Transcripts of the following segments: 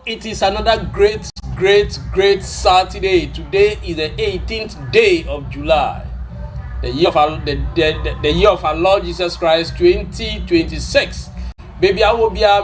It is another great Saturday. Today is the 18th day of July, the year of our Lord Jesus Christ 2026. Baby, I will be a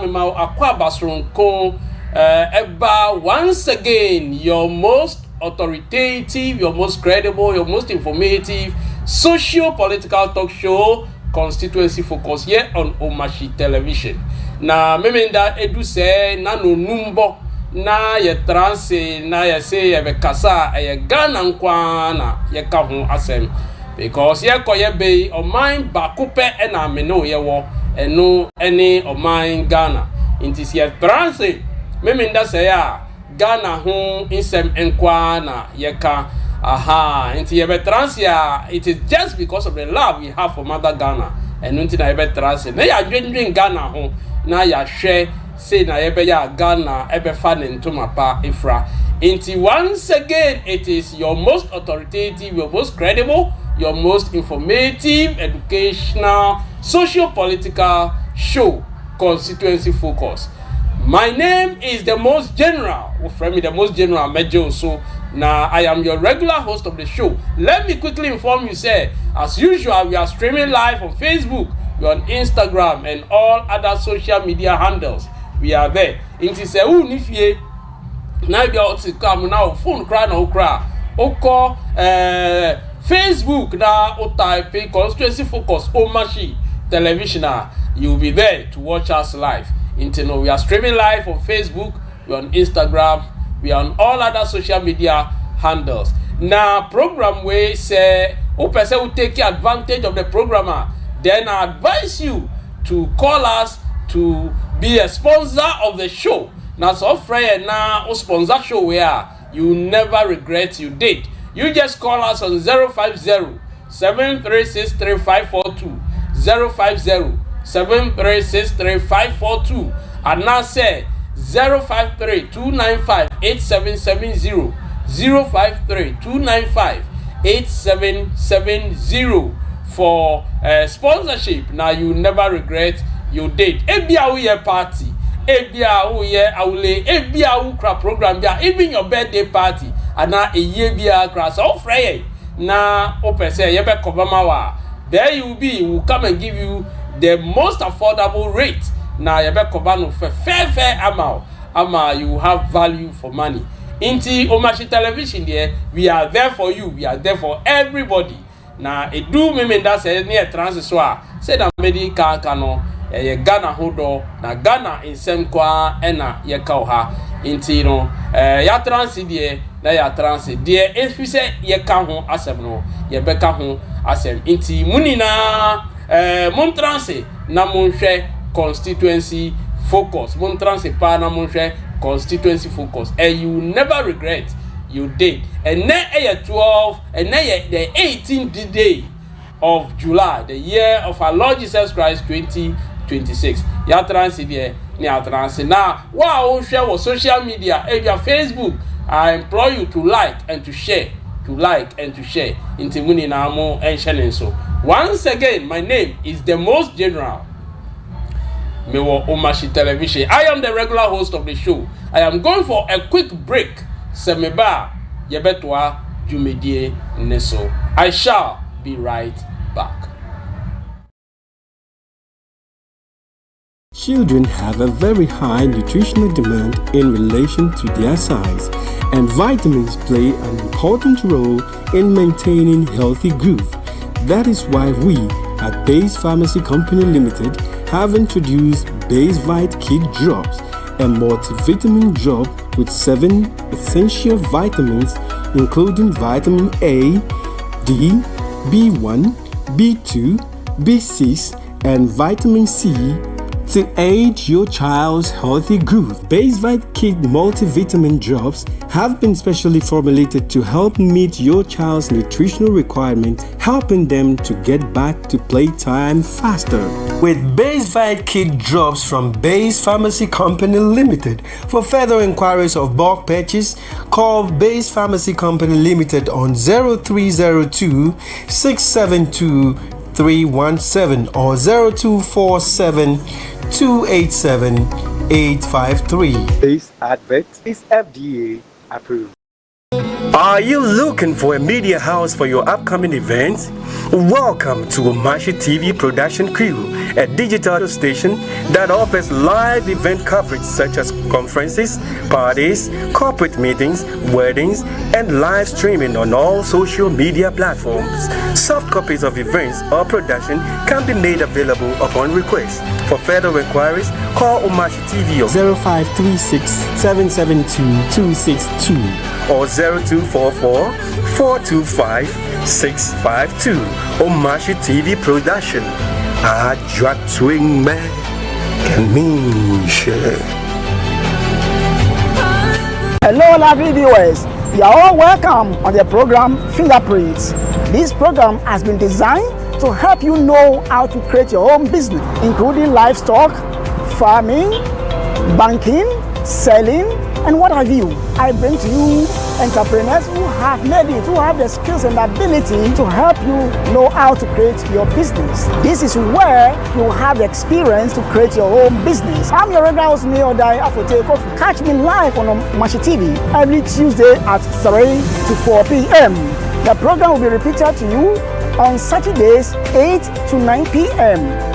once again, your most authoritative, your most credible, your most informative socio-political talk show, Constituency Focus, here on Omashi Television. Na memenda edu se na no numbo na ye transe na ye se ye be kasa ye Ghana nkwa na ye ka ho asem because ye koye be o mind bakupe e na me no ye wo eno ene o mind Ghana inti se transe memenda se ya Ghana ho insem nkwa na ye ka aha inti ye be transe ya. It is just because of the love we have for mother Ghana and unti na ye be transe na ya dwen Ghana ho na ya share say na ebe ya Ghana ebe fa ne ntoma pa ifra. Inti once again, it is your most authoritative, your most credible, your most informative, educational, socio-political show, Constituency Focus. My name is the most general, the most general Major. So now I am your regular host of the show. Let me quickly inform you, say, as usual, we are streaming live on Facebook, on Instagram and all other social media handles. We are there. Inti se u ni fie na bia o ti come now phone cry na okra oko Facebook na o type Constituency Focus Omashi Television. You will be there to watch us live. Inti no, we are streaming live on Facebook, we are on Instagram, we are on all other social media handles. Now program we say o person will take advantage of the programmer, then I advise you to call us to be a sponsor of the show. Now, so friend, now a sponsor show where you never regret you did. You just call us on 050-736-3542, 050-736-3542, and now say 053-295-8770, 053-295-8770 for sponsorship. Now you never regret you did. Ebia we party, ebia we awule, ebia we cra program bia, even your birthday party, and now a year bia cra so free. Na opese ye be kobama wa. There you will be, we will come and give you the most affordable rate. Now ye be kobano for fair amount. Ama you have value for money. Inti Omashi Television there, we are there for you, we are there for everybody. Na edu memenda se ne trans so a se na medical kano ye Ghana hodo na Ghana insem kwa na ye ka ha inti no ya trans die na ya trans die efi se ye ka ho asem no ye be ka ho asem inti munina mon trans na mon hwe Constituency Focus, mon trans pa na mon hwe Constituency Focus, and you never regret you did. And then a 12, and then the 18th day of July, the year of our Lord Jesus Christ 2026. Ya transit there, ya transit. Now, wow, share with social media, if your Facebook, I implore you to like and to share, into Muni Namo and Shannon. So, once again, my name is the most general Mewo Omashi Television. I am the regular host of the show. I am going for a quick break. Semeba Yebetwa Jumedie Neso. I shall be right back. Children have a very high nutritional demand in relation to their size, and vitamins play an important role in maintaining healthy growth. That is why we at Base Pharmacy Company Limited have introduced Base Vite Kid Drops, a multivitamin drop with 7 essential vitamins including vitamin A, D, B1, B2, B6, and vitamin C to aid your child's healthy growth. Base Vite Kid multivitamin drops have been specially formulated to help meet your child's nutritional requirements, helping them to get back to playtime faster. With Base Vite Kid drops from Base Pharmacy Company Limited. For further inquiries of bulk purchase, call Base Pharmacy Company Limited on 0302 672 317 or 0247 287 0853. This advert is FDA approved. Are you looking for a media house for your upcoming events? Welcome to Omashi TV Production Crew, a digital station that offers live event coverage such as conferences, parties, corporate meetings, weddings, and live streaming on all social media platforms. Soft copies of events or production can be made available upon request. For further inquiries, call Omashi TV on 0536 772 262 or 0244 425 652. Omashi TV Production. A drag swing man can mean share. Hello, lovely viewers. You are all welcome on the program Fingerprints. This program has been designed to help you know how to create your own business, including livestock, farming, banking, selling, and what have you. I bring to you entrepreneurs who have made it, who have the skills and ability to help you know how to create your business. This is where you have the experience to create your own business. I'm your regular host, Neil Dai Afote Kofi. Catch me live on Omashi TV every Tuesday at 3 to 4 p.m. The program will be repeated to you on Saturdays 8 to 9 p.m.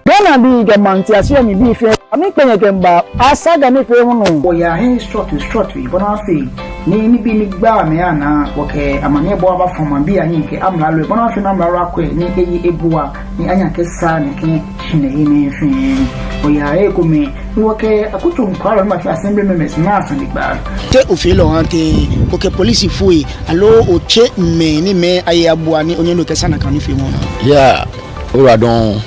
Ghana bi gamanti asia mi bi fe ami penye kemba asaga mi fe hunu o ya hen strut wi bona fe ni bi ni gba me ana woke amane bo aba foma bi anyi ke amla lo bona fe na amla akwe ni eyi ebua ni anya ke sa ni ke chine ni fe o ya e ko me woke akutu nkwaro ma fe assembly members na asan gba te o fe lo han te woke police fui alo o che me ni me ayi abua ni onye no ke sana kan ni fe mo yeah ora don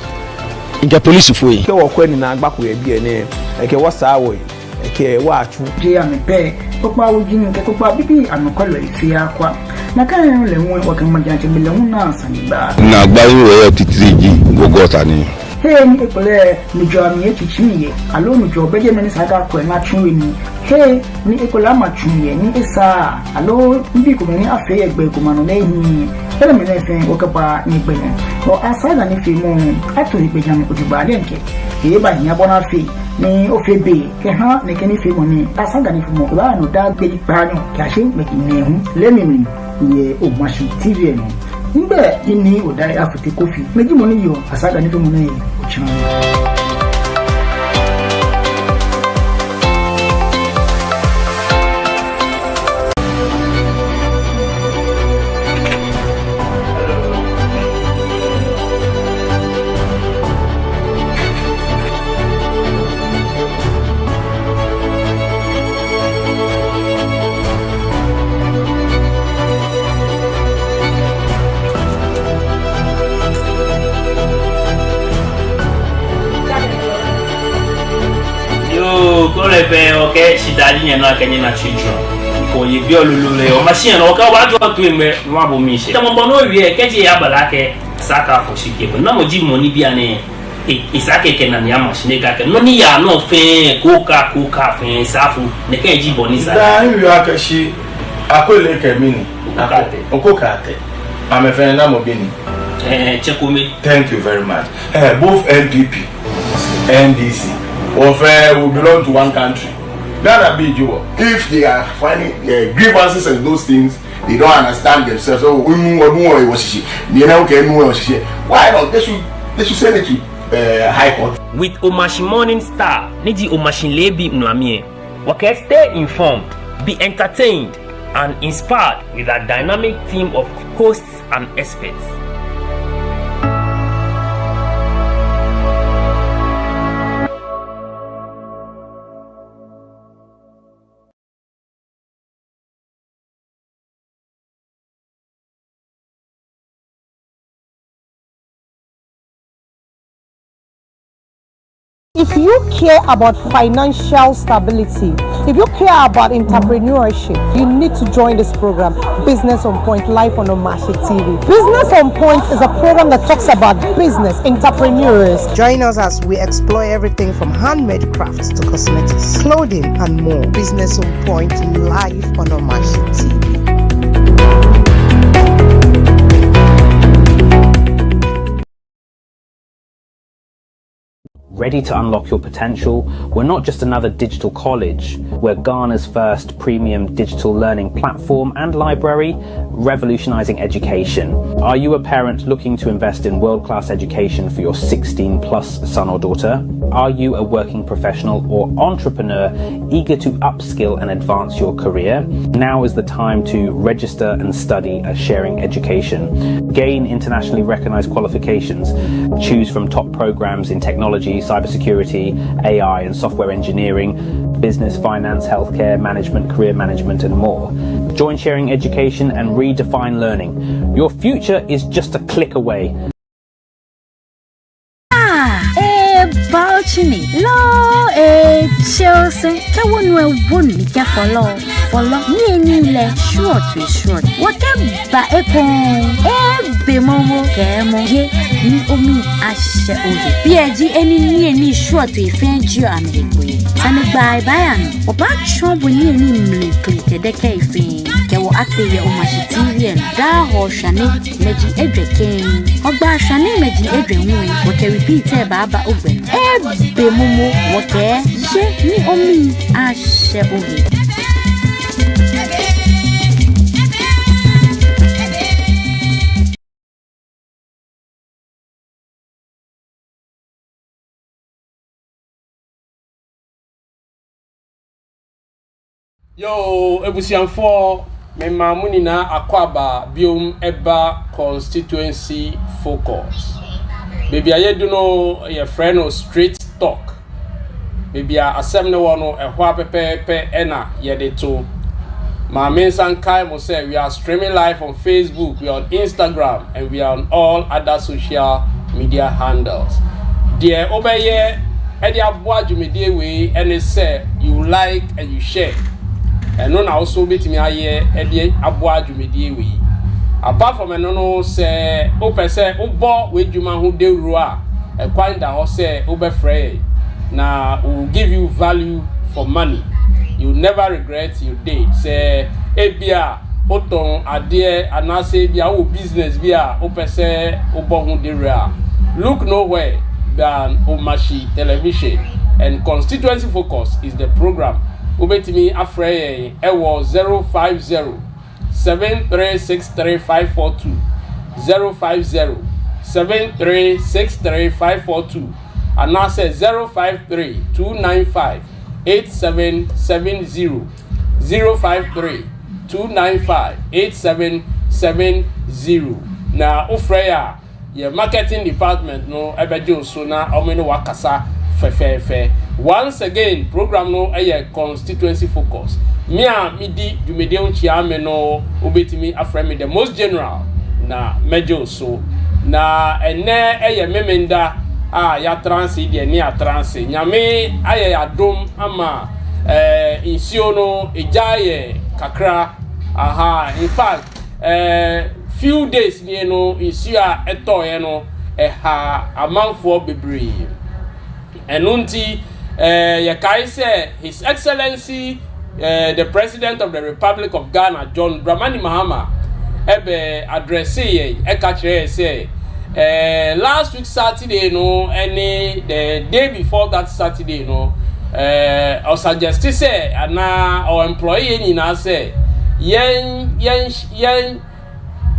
Inka police foi. Ke wo kwani na agbako e bi ene. Eke wo sa wo. Eke wo atu. Je ya me pe. Popa wo jini ke popa bibi anokolo ifi akwa. Na kan le won wo kan majante bi le won na sanba. Na gba yo titriji gogota ni. Hey ni ekole ni jo ami echichi ye. Alo ni jo beje meni saka ko na chunwe ni. Hey ni ekola ma chunye ni esa. Alo ndi ko meni afe egbe ko manu le hin. Ele me nefe okapa ni gbene o asaga ni fi mu ato ni gbeja mo kujuba le nke e ba yin abona fi ni o fe be ke ha ni ke ni fi mo ni asaga ni fi mo ba no da gbe pa no ka se me ki ne hu le mi ye Omashi TV no ngbe ni o dai Afote Kofi meji mo ni yo asaga ni fi mo ni o chan. Okay, she died in a Kenyan children. For you, Biolule, or machine, or what to him, Rabomish. Tamono, we catch a yabalake, Saka for she gave no Jim Monibiane. Isake can Yamash, Neka, no Nia, no fair, Coca, Safu, Nekaji Bonisa. You are she, I could like a mini, Okokate. I'm a friend of Bini. Chekumi. Thank you very much. Both NPP, NDC. Or will belong to one country. That be you. If they are finding grievances and those things, they don't understand themselves. Oh, why not? They should send it to High Court. With Omashi Morning Star, Niji Omashi Lebi Nwamie. Okay, stay informed, be entertained, and inspired with a dynamic team of hosts and experts. If you care about financial stability, if you care about entrepreneurship, you need to join this program, Business on Point, live on Omashi TV. Business on Point is a program that talks about business, entrepreneurs. Join us as we explore everything from handmade crafts to cosmetics, clothing, and more. Business on Point, live on Omashi TV. Ready to unlock your potential? We're not just another digital college. We're Ghana's first premium digital learning platform and library, revolutionizing education. Are you a parent looking to invest in world-class education for your 16-plus son or daughter? Are you a working professional or entrepreneur eager to upskill and advance your career? Now is the time to register and study at Sharing Education. Gain internationally recognized qualifications. Choose from top programs in technology, cybersecurity, AI and software engineering, business, finance, healthcare, management, career management and more. Join Sharing Education and redefine learning. Your future is just a click away. Bauchini, lo, Chelsea, Kawanwe wouldn't get follow, nearly short with short. What about be momo, camo, ye, ni omi, ashe, PG, any near short to offend you, America. And by Bayan, or back shop when you need click a decade thing. Kawa active your Omashi TV and da or Shani, Meji Edre King, or Ba Shani Meji Edre Moon, what can repeat Baba Open. Be momo, what care, she, ni omi, ashe, Yo, ebusianfo me mamuni na akwaba biom eba Constituency Focus. Baby aye do no your friend no straight talk. Baby asem ne wono ehwa pepepe ena ye de to. Ma mensan kai mo say we are streaming live on Facebook, we are on Instagram and we are on all other social media handles. Dear obeye e dia boa dwumedie we and say you like and you share. And no na also betimi aye e de aboa dwumedie we. Apart from no say o pese obo we dwuma ho dewuro a e kwan da ho say obefrɛ na will give you value for money. You never regret your date. Say ebia oton ade anase bia wo business bia o pese obo ho dewuro a look nowhere than Omashi Television, and Constituency Focus is the program. Ubetimi afreye ewo 050 7363542 050 7363542 and now say 053 295 8770 053 295 8770. Na ofreya your marketing department no ebejo so na omeno wakasa fe. Once again, program no a Constituency Focus. Me a midi dwumede onchia me no obetimi aframe the most general na mejo so na ene memenda ya transi de ne a transi nyame aye adom ama insio no ejaye kakra in fact few days ni no insio a etoye no ha amanfo bebre enunti Yakai say His Excellency the President of the Republic of Ghana, John Dramani Mahama, ebe address ye catch say last week Saturday no any the day before that Saturday no or suggest say ana our employee ni na say yen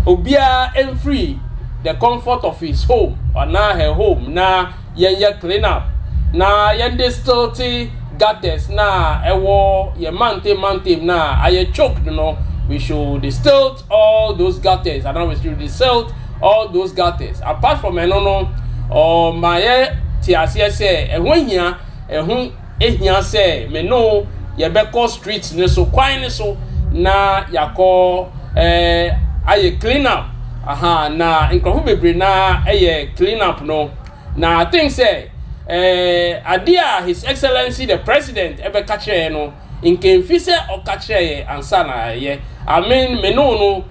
obia and free the comfort of his home or na her home na yen clean up. Na yende stilty gutters na ewo ye mante na aye choked no we should distill all those gutters and now we should distill all those gutters apart from enono or my tiasie say ehwanya ehun say me no ye beko streets ne so kwan ne so na yakọ aye clean up na nkrofu bebre na aye clean up no na I think say adia His Excellency the President ebe kache no nke mfise o kache ansa na ye I mean me no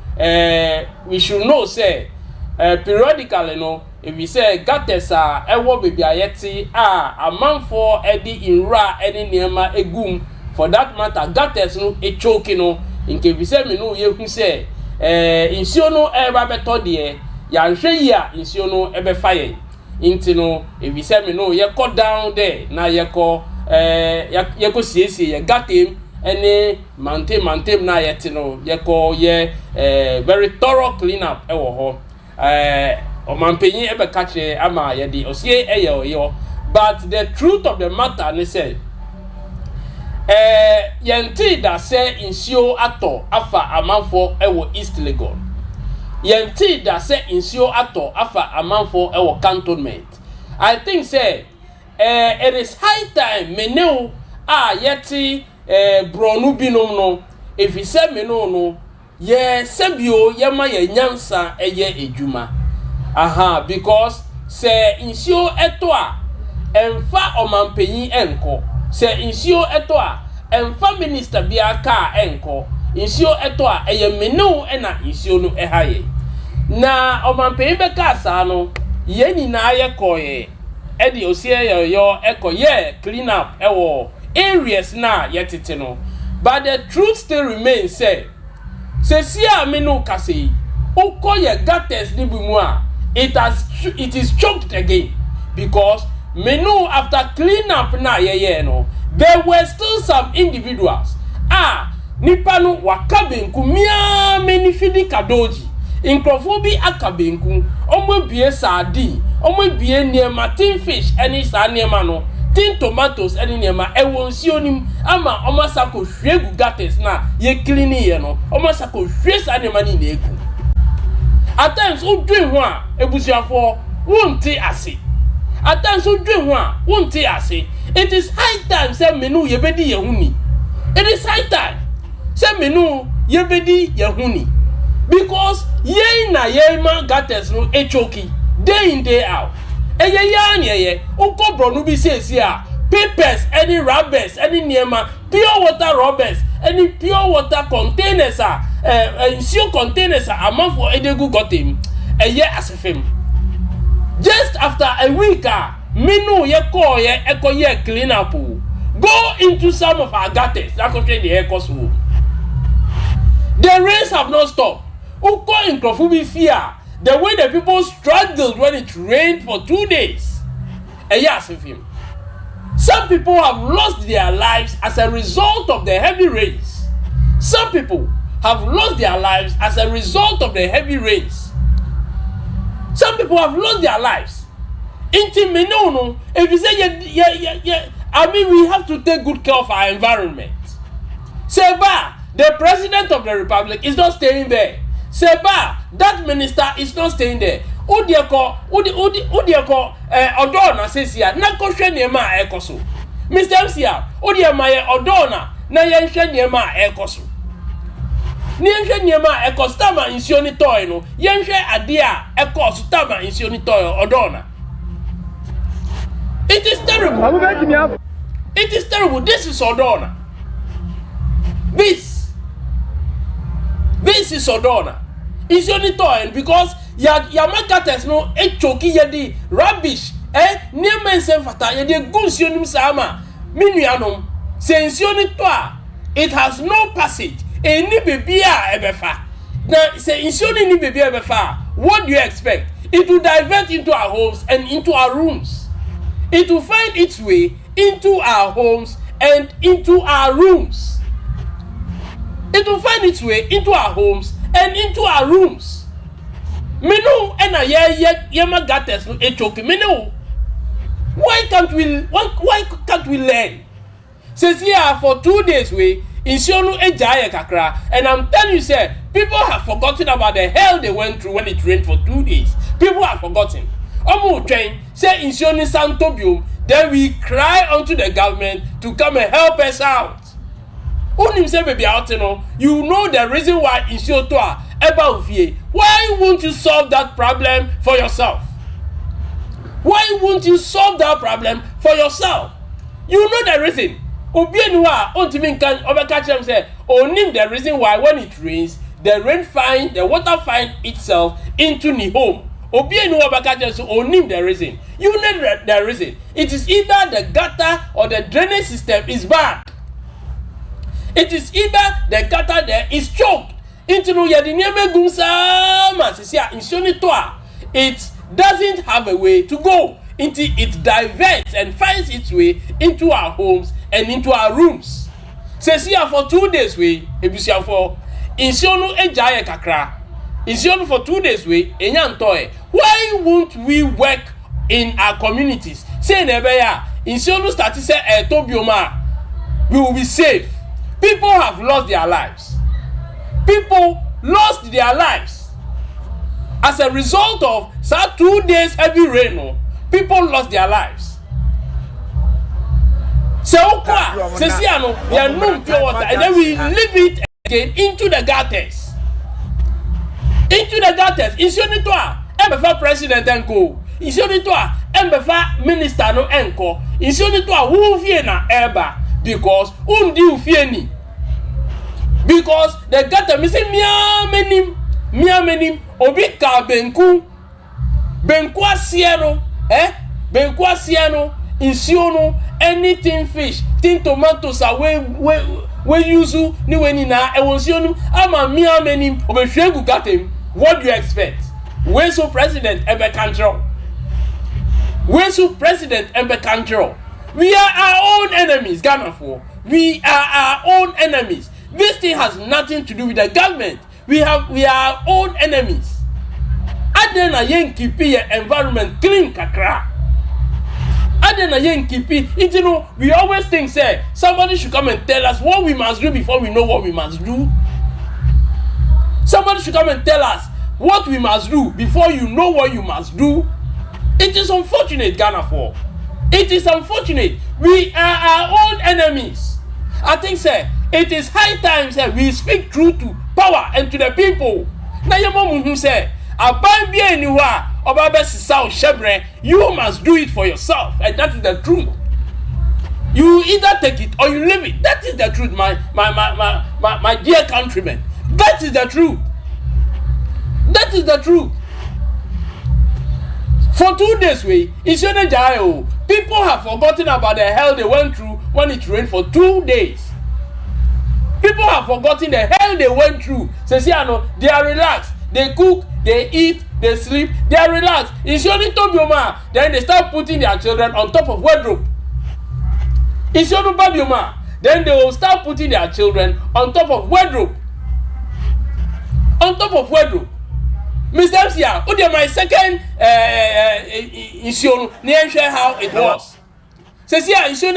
we should know say periodically no if we say gutters ewo bebi ayeti amanfo edi inra eni niema egum for that matter gutters no e choke no nke we say me no ye hu say insio no eba beto de ya nhwe yi a insio no ebe faye into no if you say me no ye go down there na ye go see ye got him any maintain na ye no ye go ye very thorough clean up e wo ho omampenyin ebe kache ama ye di osie eye but the truth of the matter ne say yenti da say insio ato afa amanfo ewo East Legon yenti da say insio ato afa amanfo ewo cantonment. I think say it is high time meneu yeti bronu binom no if you say me no ye sebio ye ma ye nyansa eye ejuma because say insio eto a emfa omampenyin enko se insio eto a emfa minister bia ka enko insio eto a eye menu na insio no ehaye na omampenyin be ka sa no ye nyina ye koye e di osie yo ekoye clean up ewo areas na yetete no but the truth still remains say si a menu kase ukoye gutters ni bimu a it is choked again because menu after clean up na no there were still some individuals nipa no wakabenku mia many fidi kadoji inkrofobi akabenku omo bie sardine omo bie niema tin fish any sa niema no tin tomatoes any niema ewo nsionim ama omo sako hwegu gates na ye clean ye no omo sako hwe sa niema ni na egu at times udwen ho a ebusuafo wonte ase at times udwen ho a wonte ase. It is high time say menu yebedi yehuni. It is high time say menu yebedi yehuni because ye na ye man gates no echoki day in day out eye ya nye uko bronu bi say a papers any rubbers any niema pure water rubbers any pure water containers ensure containers amount for edegu got him eye asefem just after a week menu ye call ye eko ye clean up go into some of our gutters that country the air cost wo the rains have not stopped uko in Krofubi fear the way the people struggled when it rained for 2 days some people have lost their lives as a result of the heavy rains. Some people have lost their lives as a result of the heavy rains. Some people have lost their lives. No. If you say I mean we have to take good care of our environment. Seba, the president of the republic is not staying there. Seba, that minister is not staying there. Udieko odona sesia na kohwe niema ekoso. Mr. MCA, udiema ye odona na yenhwe niema ekoso. Ni yenhwe niema ekoso tama insio ni toy no. Yenhwe ade a ekoso tama insio ni toy odona. It is terrible. It is terrible. This is odona. This is odona. It's only toy because ya marketers no echoki ye di rubbish near men sen fata ye di gunsionim sama minuanom sensioni to a it has no passage eni bebia ebefa na sensioni ni bebia ebefa. What do you expect? It will divert into our homes and into our rooms. It will find its way into our homes and into our rooms. It will find its way into our homes and into our rooms. Menu ena ye magates no echoki menu. Why can't we learn? Says here for 2 days we insionu ejaye kakra, and I'm telling you say people have forgotten about the hell they went through when it rained for 2 days. People have forgotten. Omo train say insionu santobium, then we cry unto the government to come and help us out. Unim say baby out you know the reason why insio to a eba ufie. Why won't you solve that problem for yourself? Why won't you solve that problem for yourself? You know the reason. Obienwa ontimi kan obeka chem say onim the reason why when it rains the water finds itself into the home. Obienwa obeka chem say onim the reason. You know the reason. It is either the gutter or the drainage system is bad. It is either the gutter there is choked into no yadinieme gumsa masisia insioni toa. It's doesn't have a way to go until it diverts and finds its way into our homes and into our rooms. Says here for 2 days we ebusia for insionu ejaye kakra. Insionu for 2 days we enyantoe. Why won't we work in our communities? Say nebeya insionu start say tobioma we will be safe. People have lost their lives. People lost their lives as a result of 2 days heavy rain. People lost their lives. So we are no pure water, and then we leave it again into the gutters. Into the gutters. Isioni toa embefa president enko. Isioni toa embefa minister no enko. Isioni toa who fie na eba because undi ufie ni. Because the gutter me say mia menim obi ka benku asiano benku asiano insiono anything fish tin tomatoes away we use ni weni na ewonsionu ama mia menim obehwegu gatem. What do you expect? We so president ebe control. We so president ebe control. We are our own enemies, Ghana for. We are our own enemies. This thing has nothing to do with the government. We are our own enemies. Adena yen kipi environment clean kakra. Adena yen kipi. You know, we always think say somebody should come and tell us what we must do before we know what we must do. Somebody should come and tell us what we must do before you know what you must do. It is unfortunate, Ghana for. It is unfortunate. We are our own enemies. I think, sir, it is high time, sir, we speak truth to power and to the people. Now, your mom who say, you must do it for yourself, and that is the truth. You either take it or you leave it. That is the truth, my dear countrymen. That is the truth. That is the truth. For 2 days, people have forgotten about the hell they went through when it rained for 2 days. People have forgotten the hell they went through. They are relaxed. They cook, they eat, they sleep. They are relaxed. Then they start putting their children on top of wardrobe. Then they will start putting their children on top of wardrobe. On top of wardrobe. Mr. MCA, who my second issue, how it was. Says here, issue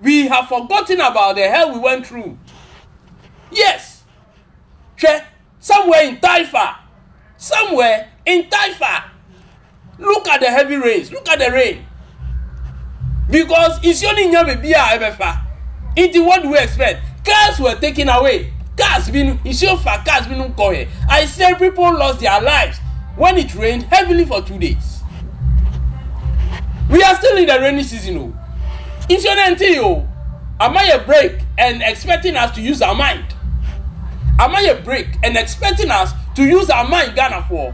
we have forgotten about the hell we went through. Yes. Somewhere in Taifa. Look at the heavy rains. Look at the rain. Because issue it's what do we expect? Cars were taken away. Cars been I said people lost their lives when it rained heavily for 2 days. We are still in the rainy season. Am I a break and expecting us to use our mind? Am I a break and expecting us to use our mind, Ghana for?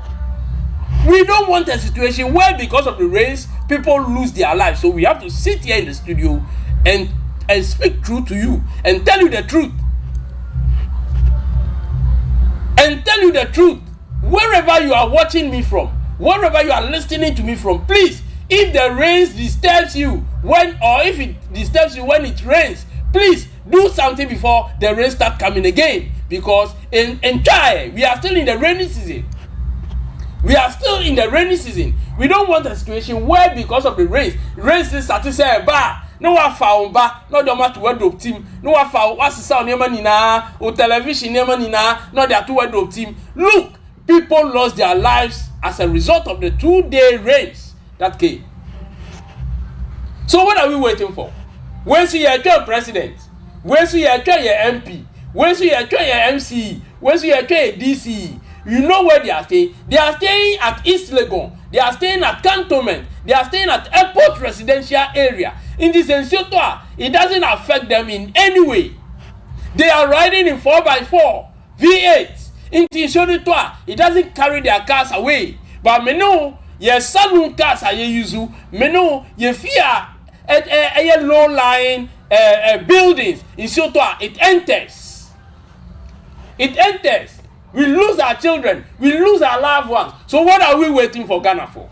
We don't want a situation where because of the rains people lose their lives. So we have to sit here in the studio and speak truth to you and tell you the truth. And tell you the truth. Wherever you are watching me from, wherever you are listening to me from, please, if the rains disturbs you if it disturbs you when it rains, please do something before the rain start coming again. Because in Chai, we are still in the rainy season. We are still in the rainy season. We don't want a situation where because of the rains is start to say no one found no the matter wardrobe team, no one found what's the sound nina or television nina, not their two wardrobe team. Look, people lost their lives as a result of the 2-day rains that came. So what are we waiting for? When you hear your president, when you hear your MP, when you hear your MC, when you hear your DC, you know where they are staying. They are staying at East Legon. They are staying at Cantonment. They are staying at Airport Residential Area. In this Ensiotoa, it doesn't affect them in any way. They are riding in 4x4 V8. In Ensiotoa, it doesn't carry their cars away. But me know, your saloon cars are you me know, you fear a low-lying buildings. In Ensiotoa, it enters. It enters. We lose our children. We lose our loved ones. So what are we waiting for Ghana for?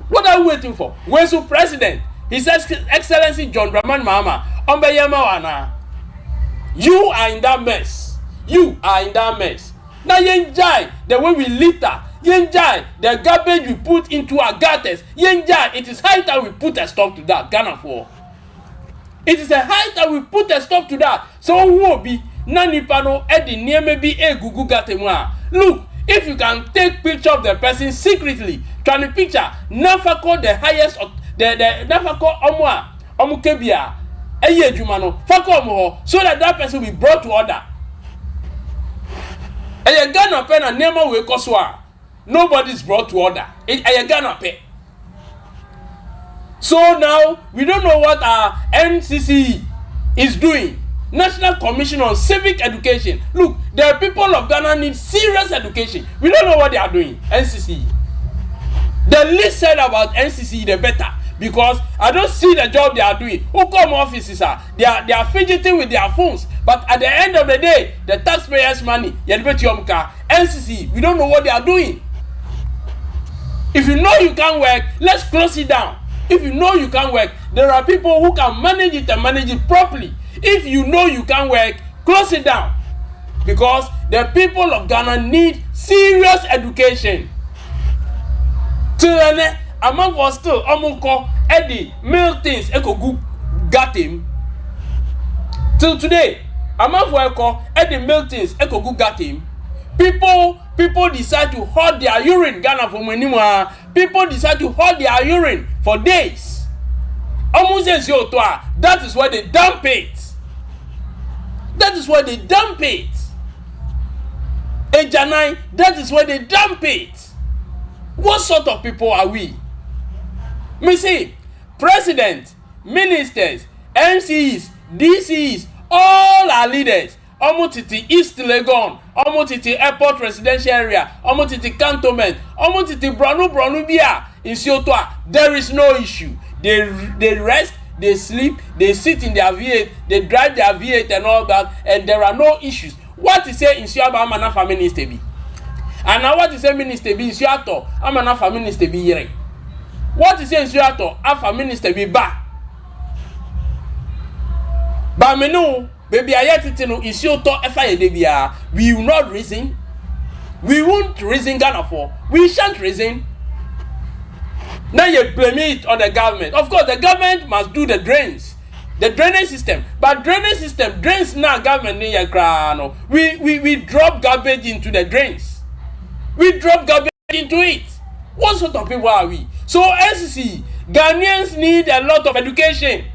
What are we waiting for? Where's the president? His Excellency John Dramani Mahama. You are in that mess. You are in that mess. Now yenjai the way we litter. Yenjai the garbage we put into our gutters. Yenjai, it is high time we put a stop to that. Ghana for. It is a high time we put a stop to that. So who will be nanipano edi nieme bi e gugu gatemwa. Look, if you can take picture of the person secretly, trying to picture never call the highest the never call omu kebia eye jumano fako omo so that person will be brought to order. Eye Ghana pen and nema we koswa. Nobody is brought to order. Eye Ghana pen. So now we don't know what our NCC is doing. National Commission on Civic Education. Look, the people of Ghana need serious education. We don't know what they are doing. NCC. The least said about NCC, the better. Because I don't see the job they are doing. Who come offices are? They are fidgeting with their phones. But at the end of the day, the taxpayers' money, NCC, we don't know what they are doing. If you know you can't work, let's close it down. If you know you can't work, there are people who can manage it and manage it properly. If you know you can't work, close it down. Because the people of Ghana need serious education. Till then, among us still, Amunko, Eddie, milk things, Eko got him. Till today, among us, Eddie, milk things, Eko got him. People decide to hold their urine, Ghana for Menima. People decide to hold their urine for days. That is why they dump it. That is why they dump it. Ejanai, that is why they dump it. What sort of people are we? Me see, president, ministers, MCs, DCs, all our leaders. Omotiti East Legon, Omotiti Airport Residential Area, Omotiti Cantonment, Omotiti Bronu Bia in Siotwa. There is no issue. They rest, they sleep, they sit in their V8, they drive their V8 and all that, and there are no issues. What is say in Siaba Amanafa Minister be? And now what is say Minister be in Siato Amanafa Minister be here? What is say in Siato Afa Minister be ba? Ba menu. Baby, I yet to know is your talk FIA. We will not reason. We won't reason Ghana for. We shan't reason. Now you blame it on the government. Of course, the government must do the drains, the drainage system. But drainage system drains now government in your crown. We drop garbage into the drains. We drop garbage into it. What sort of people are we? So SCC, Ghanaians need a lot of education.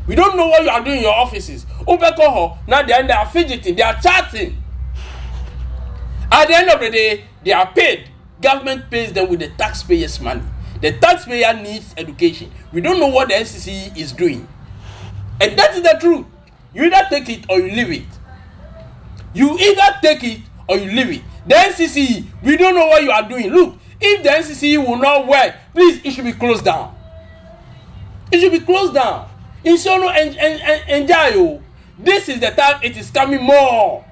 We don't know what you are doing in your offices. Now they are fidgeting, they are chatting. At the end of the day, they are paid. Government pays them with the taxpayers' money. The taxpayer needs education. We don't know what the NCC is doing. And that is the truth. You either take it or you leave it. You either take it or you leave it. The NCC, we don't know what you are doing. Look, if the NCC will not work, please, it should be closed down. It should be closed down. Insono enjayo. This is the time it is coming more.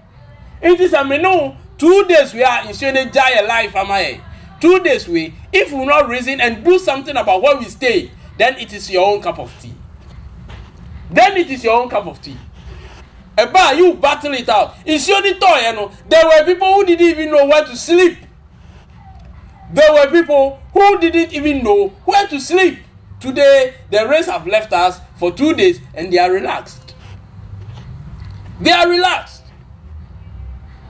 It is a menu. 2 days we are in Jaya life, am I? 2 days we, if we not reason and do something about where we stay, then it is your own cup of tea. Then it is your own cup of tea. Eba, you battle it out. In toy, you know, there were people who didn't even know where to sleep. There were people who didn't even know where to sleep. Today, the rains have left us for 2 days and they are relaxed. They are relaxed.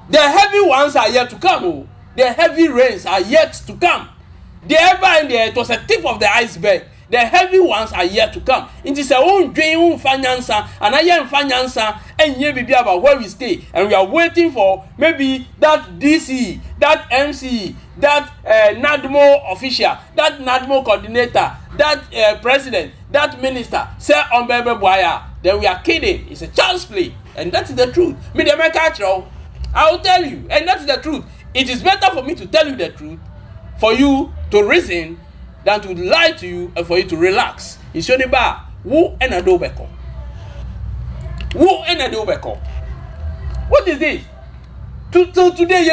The heavy ones are yet to come. Oh. The heavy rains are yet to come. The ever in there, it was a tip of the iceberg. The heavy ones are yet to come. It is a own dream, finance, and I am finance, and ye be about where we stay. And we are waiting for maybe that DC, that MC, that NADMO official, that NADMO coordinator, that president, that minister, say on Bebe Boya. Then we are kidding. It's a child's play. And that is the truth. I will tell you. And that is the truth. It is better for me to tell you the truth, for you to reason, than to lie to you and for you to relax. It's your neighbor. Who and a dobeko? Who and a dobeko? What is this? Till today,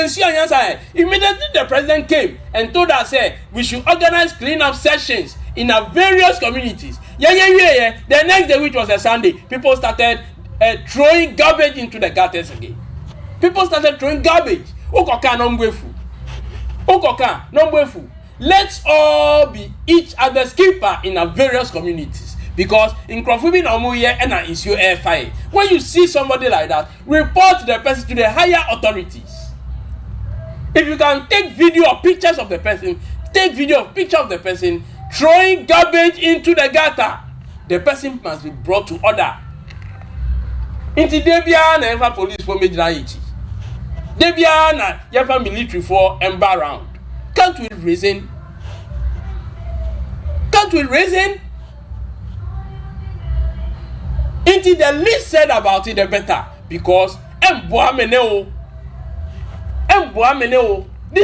immediately the president came and told us we should organize cleanup sessions in our various communities. The next day, which was a Sunday, people started throwing garbage into the gutters again. People started throwing garbage. Let's all be each other's keeper in our various communities. Because in Krofubin Omuye and issue air fire. When you see somebody like that, report the person to the higher authorities. If you can take video or pictures of the person, take video or picture of the person throwing garbage into the gutter, the person must be brought to order. Inti debia na ever police for major ichi. Debia na ever military for ember round. Can't we reason? Can't we reason? Inti the least said about it the better, because this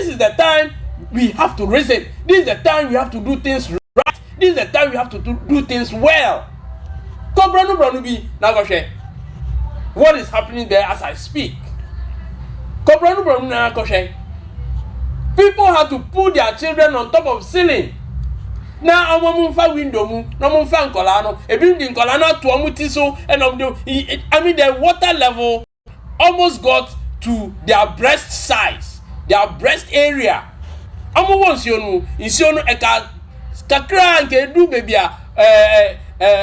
is the time we have to reason. This is the time we have to do things right. This is the time we have to do things well. What is happening there as I speak? People have to put their children on top of ceiling. Now I'm window mu, no fan colano, a building colano to amutiso, and I mean the water level almost got to their breast size, their breast area. Isionu eka kakra nke du bebia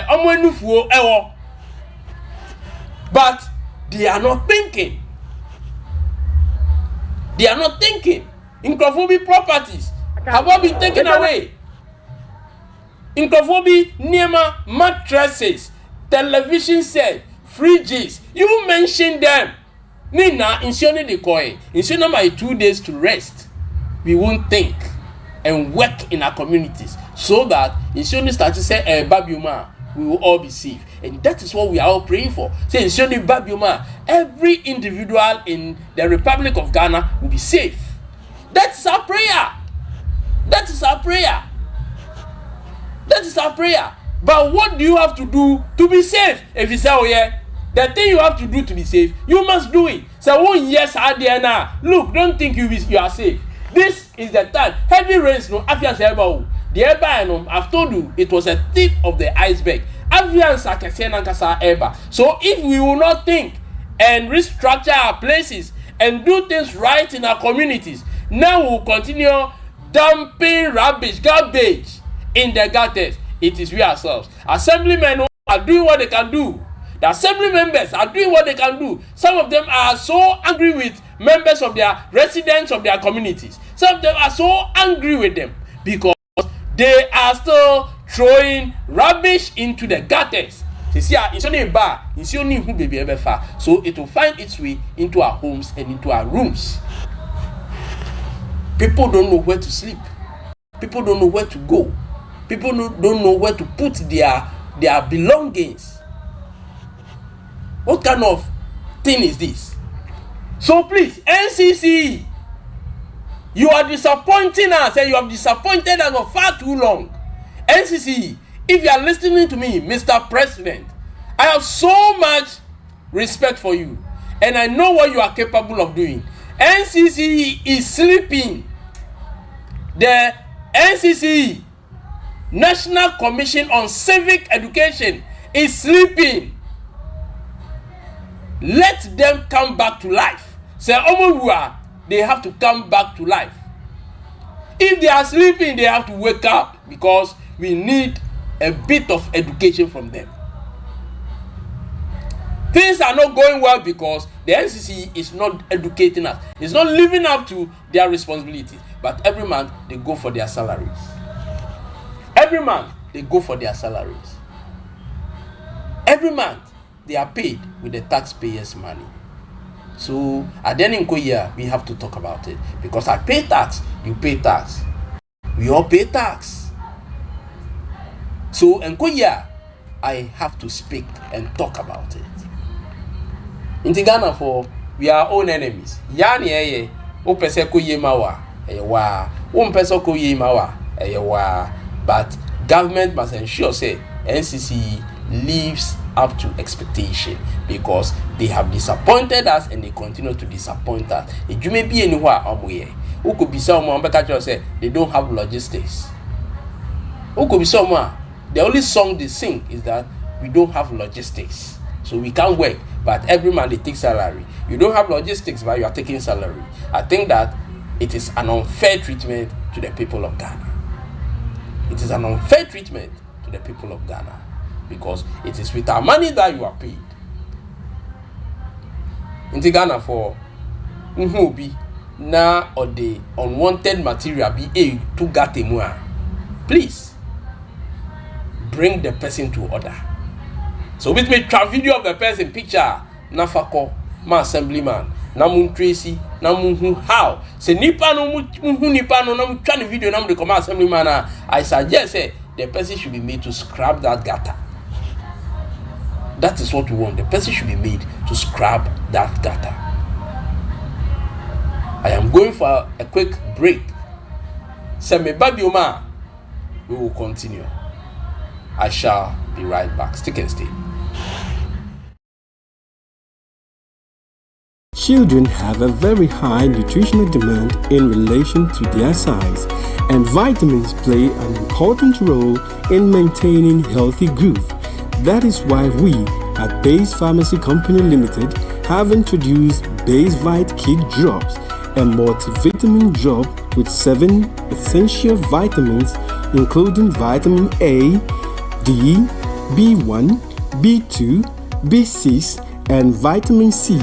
omonufuo ewo. But they are not thinking. They are not thinking. Incrophobic properties have all been taken away. Incrophobic Nema mattresses, television set, fridges. You mentioned them. Nina, insioni de koi. Insiona my 2 days to rest. We won't think and work in our communities so that insioni start to say babiuma, we will all be safe. And that is what we are all praying for. Say insioni babiuma, every individual in the Republic of Ghana will be safe. That's our prayer. That is our prayer. That is our prayer. But what do you have to do to be safe? If you say, oh yeah, the thing you have to do to be safe, you must do it. So, oh yes, I dare now. Look, don't think you are safe. This is the time. Heavy rains, no, Afian Seba. The Eba, I've told you, it was a tip of the iceberg. Afian Sakasian Kasa Eba. So, if we will not think and restructure our places and do things right in our communities, now we'll continue dumping rubbish, garbage in the gutters. It is we ourselves. Assemblymen are doing what they can do. The assembly members are doing what they can do. Some of them are so angry with members of their residents of their communities. Some of them are so angry with them because they are still throwing rubbish into the gutters. So it will find its way into our homes and into our rooms. People don't know where to sleep. People don't know where to go. People don't know where to put their belongings. What kind of thing is this? So please, NCC, you are disappointing us and you have disappointed us for far too long. NCC, if you are listening to me, Mr. President, I have so much respect for you and I know what you are capable of doing. NCC is sleeping. The NCC, National Commission on Civic Education, is sleeping. Let them come back to life. Say, they have to come back to life. If they are sleeping, they have to wake up because we need a bit of education from them. Things are not going well because the NCC is not educating us. It's not living up to their responsibilities. But every month, they go for their salaries. Every month, they go for their salaries. Every month, they are paid with the taxpayers' money. So, at the end of the year, we have to talk about it. Because I pay tax, you pay tax. We all pay tax. So, in Korea, I have to speak and talk about it. In Ghana, for we are our own enemies. Yani eye, o pese koye mawa, ewa. O pese koye mawa, ewa. But government must ensure say NCC lives up to expectation, because they have disappointed us and they continue to disappoint us. You may be anywhere who could be someone say they don't have logistics. Who could be someone, the only song they sing is that we don't have logistics, so we can't work, but every man they take salary. You don't have logistics, but you are taking salary. I think that it is an unfair treatment to the people of Ghana. It is an unfair treatment to the people of Ghana, because it is with our money that you are paid. In Ghana for be na or the unwanted material be a to gatemua. Please bring the person to order. So with me try video of the person picture na fako ma assemblyman na mun tracy na mun how say nipa no mun nipa no na mun try the video na mun come assemblyman. I suggest say the person should be made to scrap that gutter. That is what we want. The person should be made to scrap that gutter. I am going for a quick break. Say me babioma, we will continue. I shall be right back. Stick and stay. Children have a very high nutritional demand in relation to their size, and vitamins play an important role in maintaining healthy growth. That is why we at Base Pharmacy Company Limited have introduced Base Vite Kid Drops, a multivitamin drop with 7 essential vitamins, including vitamin A, D, B1, B2, B6, and vitamin C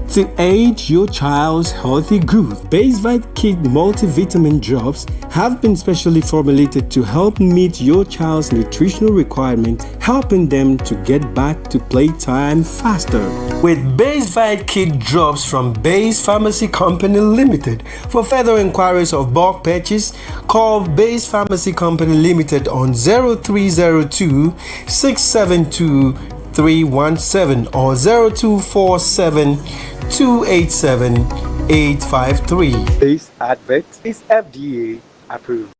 to aid your child's healthy growth. Base Vite Kid multivitamin drops have been specially formulated to help meet your child's nutritional requirements, helping them to get back to playtime faster. With Base Vite Kid drops from Base Pharmacy Company Limited. For further inquiries of bulk purchase, call Base Pharmacy Company Limited on 0302 672 317 or 0247 287 853. This advert is FDA approved.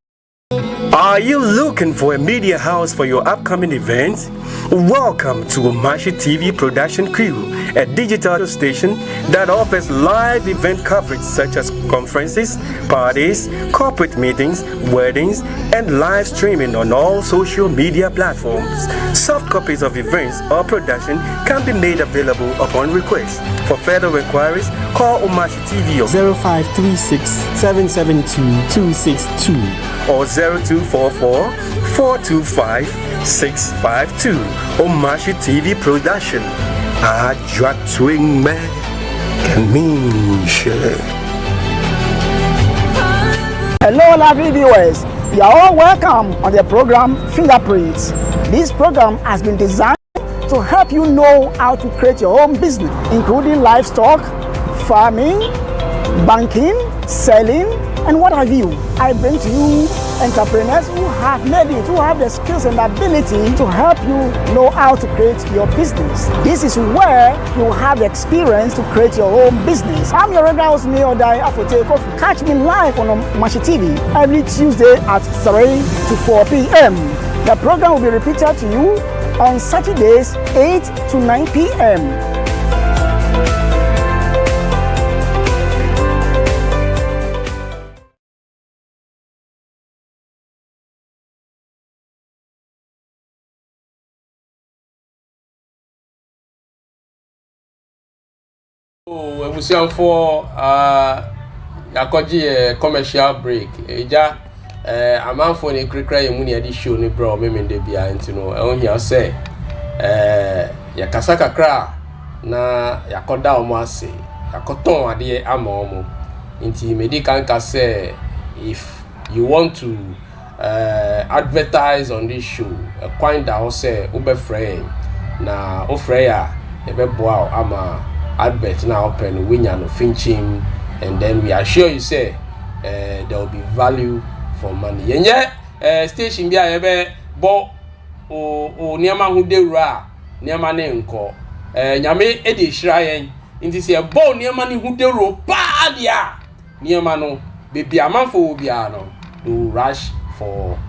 Are you looking for a media house for your upcoming events? Welcome to Omashi TV Production Crew, a digital station that offers live event coverage such as conferences, parties, corporate meetings, weddings, and live streaming on all social media platforms. Soft copies of events or production can be made available upon request. For further inquiries, call Omashi TV on 0536 772 262 or 0244 425 652. Omashi TV Production. Ajwa Twing Man can mean shit. Hello, lovely viewers. You are all welcome on the program Fingerprints. This program has been designed to help you know how to create your own business, including livestock, farming, banking, selling, and what have you. I bring to you entrepreneurs who have made it, who have the skills and ability to help you know how to create your business. This is where you have the experience to create your own business. I'm your regular host, Neil Dai Afote Kofi. Catch me live on Omashi TV every Tuesday at 3 to 4 p.m. The program will be repeated to you on Saturdays 8 to 9 p.m. For yakoji commercial break. Eja amanfo ne krikra yemu ne show ne bro me de bia ntino ehun hia say yakasa kakra na yakoda omo ase yakoton ade ama omo nti medical can say if you want to advertise on this show point down say ube friend na ofreya ebe boa ama advert now open winya no finching, and then we assure you say there will be value for money. Yenye station bia ebe bo o niama hu dewura niama ne nko nyame e de hira yen nti se bo niama ne hu dewuro pa dia niama no bebi amanfo bia no do rush for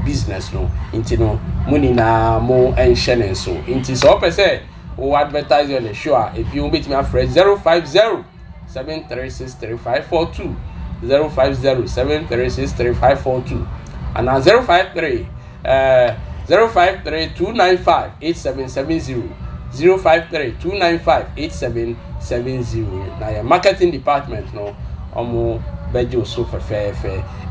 business no into no money na mo and share so into so person who advertise on the show if you meet me at 050-736-3542 050-736-3542 and 053-295-8770 053-295-8770 na your marketing department no omo bejo so fair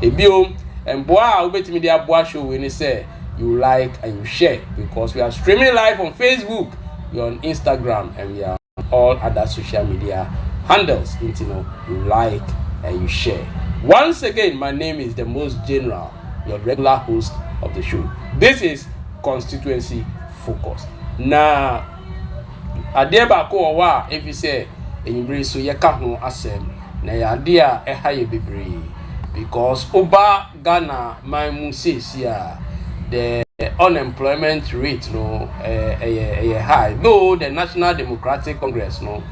ebio emboa obetimi dia boa show we ni say you like and you share because we are streaming live on Facebook, we are on Instagram, and we are on all other social media handles. You like and you share. Once again, my name is the most general, your regular host of the show. This is Constituency Focus. Now, adeba ko wa if you say enyibre so ye ka ho asem na ya dia e ha ye bebre because oba Ghana my mu sesia the unemployment rate no high, though the National Democratic Congress no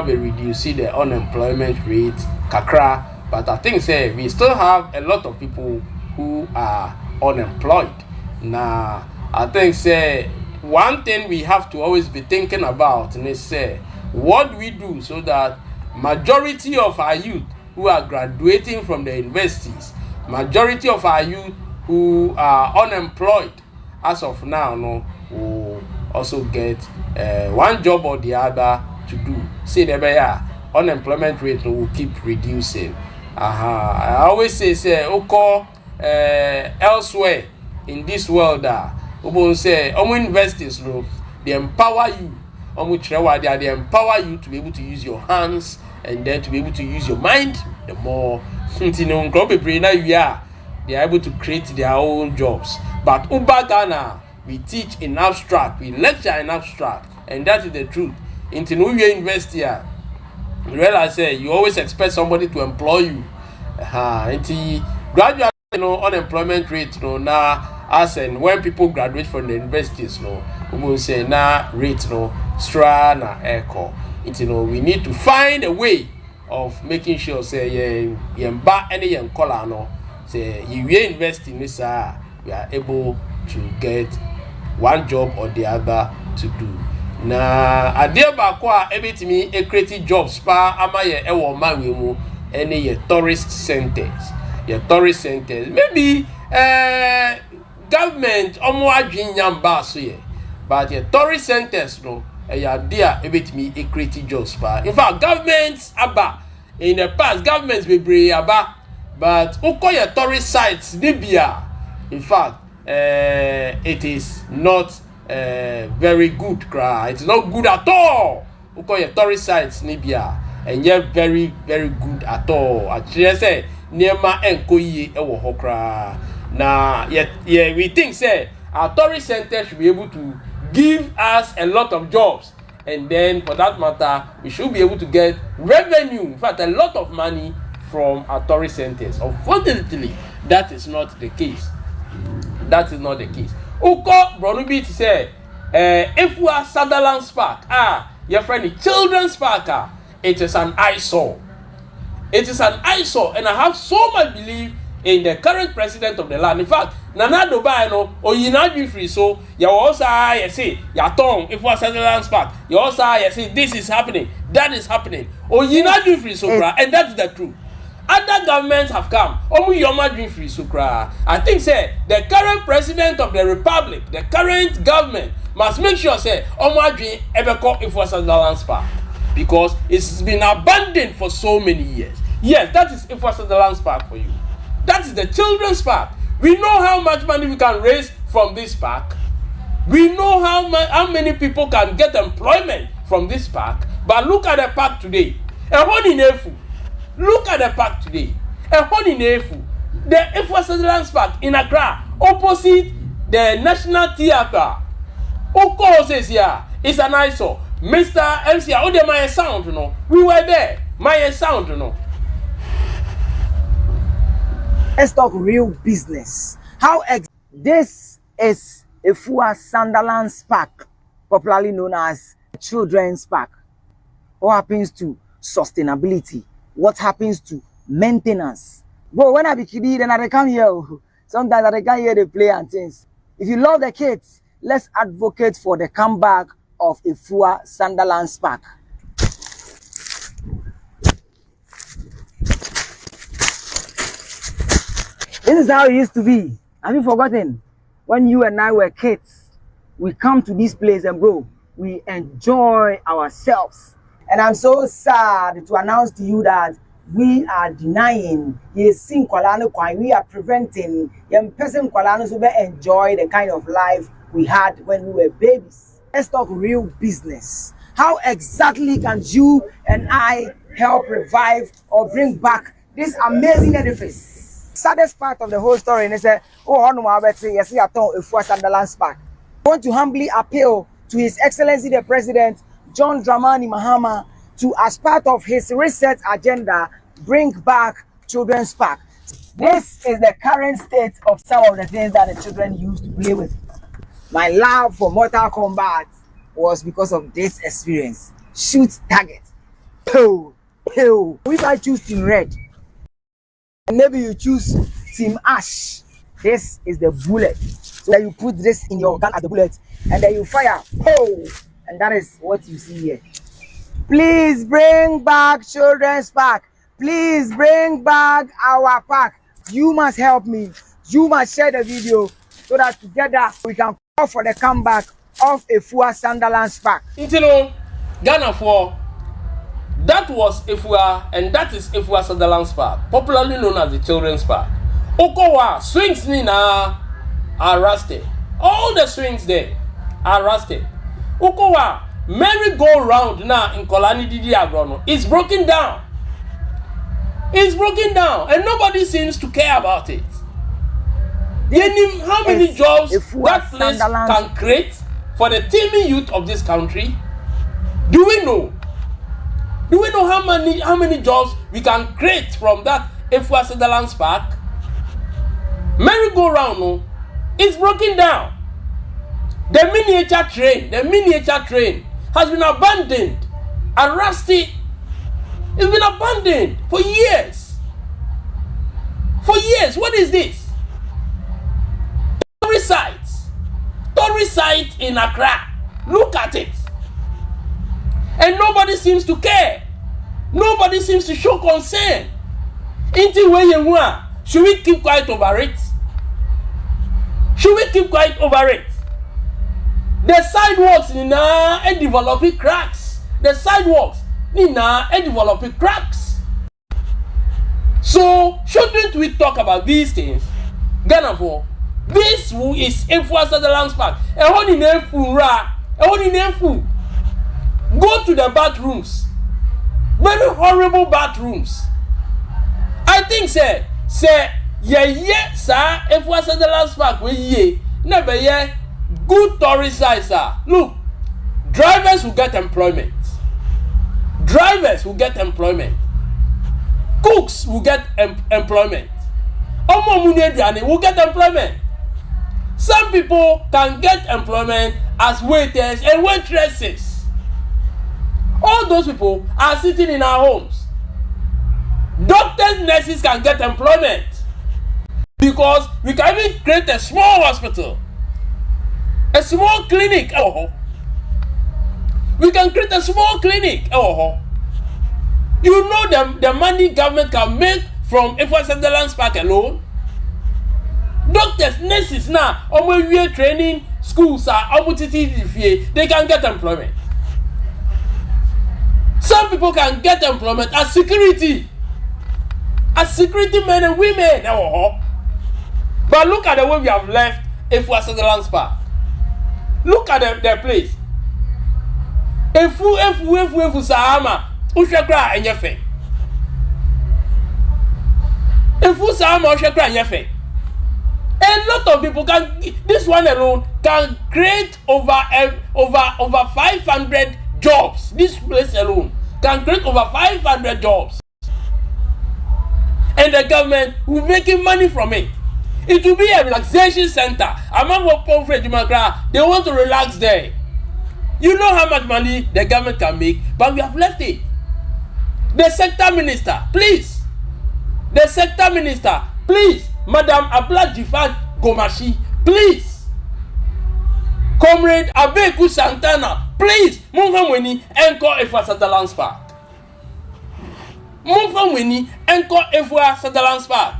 be reduce the unemployment rate kakra, but I think say we still have a lot of people who are unemployed. Now I think say one thing we have to always be thinking about is say what do we do so that majority of our youth who are graduating from the universities, majority of our youth who are unemployed as of now no will also get one job or the other to do. Say the unemployment rate will keep reducing. I always say oko elsewhere in this world say universities no they empower you. They empower you to be able to use your hands and then to be able to use your mind. The more they are able to create their own jobs. But Uba Ghana, we teach in abstract, we lecture in abstract, and that is the truth. In Tinubu University, you realize you always expect somebody to employ you. Graduate unemployment rate now as and when people graduate from the universities we will say rate stra na echo. We need to find a way of making sure say ba any young color say you invest in this we are able to get one job or the other to do. Na adeba kwa ebetimi create jobs pa amaye ewo manwe mu any your tourist centers. Your tourist centers maybe government omo adwin yamba so ye, but your tourist centers ya there ebetimi create jobs pa. In fact, governments aba in the past, governments be aba, but uko your tourist sites Libya, in fact it is not very good. It's not good at all. Uko your tourist sites Libya and yet very good at all. Actually say nema enkoyi ewo hokra. Now we think say our tourist center should be able to give us a lot of jobs, and then for that matter we should be able to get revenue, in fact a lot of money from our tourist centers. Unfortunately, that is not the case. That is not the case. Uko Bronubi say if we are Sutherland's Park, your friend the children's park, it is an eyesore. It is an eyesore, and I have so much belief in the current president of the land. In fact, Nana Dubai or you not be free, so you also say your tongue if we are Sutherland's Park, you also say this is happening, that is happening, or you not be free, so and that is the truth. Other governments have come. Free Sukra. I think say the current president of the republic, the current government must make sure say Omadri Ebeko if was a Sutherland's Park, because it's been abandoned for so many years. Yes, that is if was a Sutherland's Park for you. That is the children's park. We know how much money we can raise from this park. We know how many people can get employment from this park. But look at the park today. Look at the park today. The Ifwa Sutherland's Park in Accra, opposite the National Theatre. Oko says here, it's an eyesore. Mr. MC, oh, they my sound, we were there. My sound, Let's talk real business. This is Ifwa Sutherland's Park, popularly known as Children's Park. What happens to sustainability? What happens to maintenance? But when I be kidding, then I come here. Sometimes I can't hear the play and things. If you love the kids, let's advocate for the comeback of Efua Sunderland Spark. This is how it used to be. Have you forgotten? When you and I were kids, we come to this place and bro, we enjoy ourselves. And I'm so sad to announce to you that we are denying, we are preventing young person to enjoy the kind of life we had when we were babies. Let's talk real business. How exactly can you and I help revive or bring back this amazing edifice? Saddest part of the whole story is that Sunderland Spark. I want to humbly appeal to His Excellency the President John Dramani Mahama to, as part of his research agenda, bring back children's park. This is the current state of some of the things that the children used to play with. My love for Mortal Kombat was because of this experience. Shoot target. Pew, pew. If I choose Team Red, and maybe you choose Team Ash, this is the bullet. So that you put this in your gun as the bullet, and then you fire. Oh, and that is what you see here. Please bring back children's park. Please bring back our park. You must help me. You must share the video so that together we can call for the comeback of Efua Sunderland Spark. You know, Ghana for that was Efua, and that is Efua Sunderland Spark, popularly known as the Children's Park. Okowa swings nina are rusted. All the swings there are rusted. Okowa merry-go-round now in Kolani Didi Agrono is broken down. It's broken down, and nobody seems to care about it. How many jobs that place can create for the teeming youth of this country? Do we know? Do we know how many jobs we can create from that Efua Sunderland Spark? Merry-go-round, no, it's broken down. The miniature train has been abandoned and rusty. It's been abandoned for years. For years. What is this? Tourist site in Accra. Look at it. And nobody seems to care. Nobody seems to show concern. Should we keep quiet over it? Should we keep quiet over it? The sidewalks are developing cracks. The sidewalks are developing cracks. So shouldn't we talk about these things? Ghana for this is Efua Sunderland Spark. Go to the bathrooms. Very horrible bathrooms. I think say Efua Sunderland Spark we never good tourist sites are. Look, drivers will get employment. Cooks will get employment. Will get employment. Some people can get employment as waiters and waitresses. All those people are sitting in our homes. Doctors, nurses can get employment because we can even create a small hospital. A small clinic. We can create a small clinic. You know the money government can make from Efua Sunderland Spark alone. Doctors, nurses now, training schools are they can get employment. Some people can get employment as security men and women. But look at the way we have left Efua Sunderland Spark. Look at the place. Efu Sahama, Ushakra and Yefe. Efu Sahama, Ushakra and Yefe. A lot of people can. This one alone can create over 500 jobs. This place alone can create over 500 jobs, and the government will be making money from it. It will be a relaxation center. Among what they want to relax there. You know how much money the government can make, but we have left it. The sector minister, please. Madam Abla Jifa Gomashi, please. Comrade Abeku Santana, please. Mumfamweni Enko Efwa Sutherland Park. Mumfamweni Enko Efwa Sutherland Park.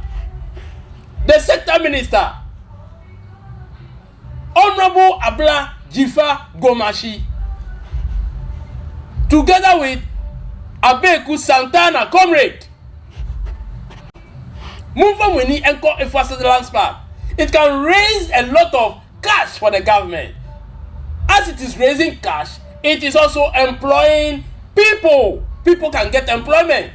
The sector minister, Honorable Abla Jifa Gomashi, together with Abeku Santana, comrade. Mumfamweni Enko Efwa Sutherland Park. It can raise a lot of cash for the government. As it is raising cash, it is also employing people. People can get employment.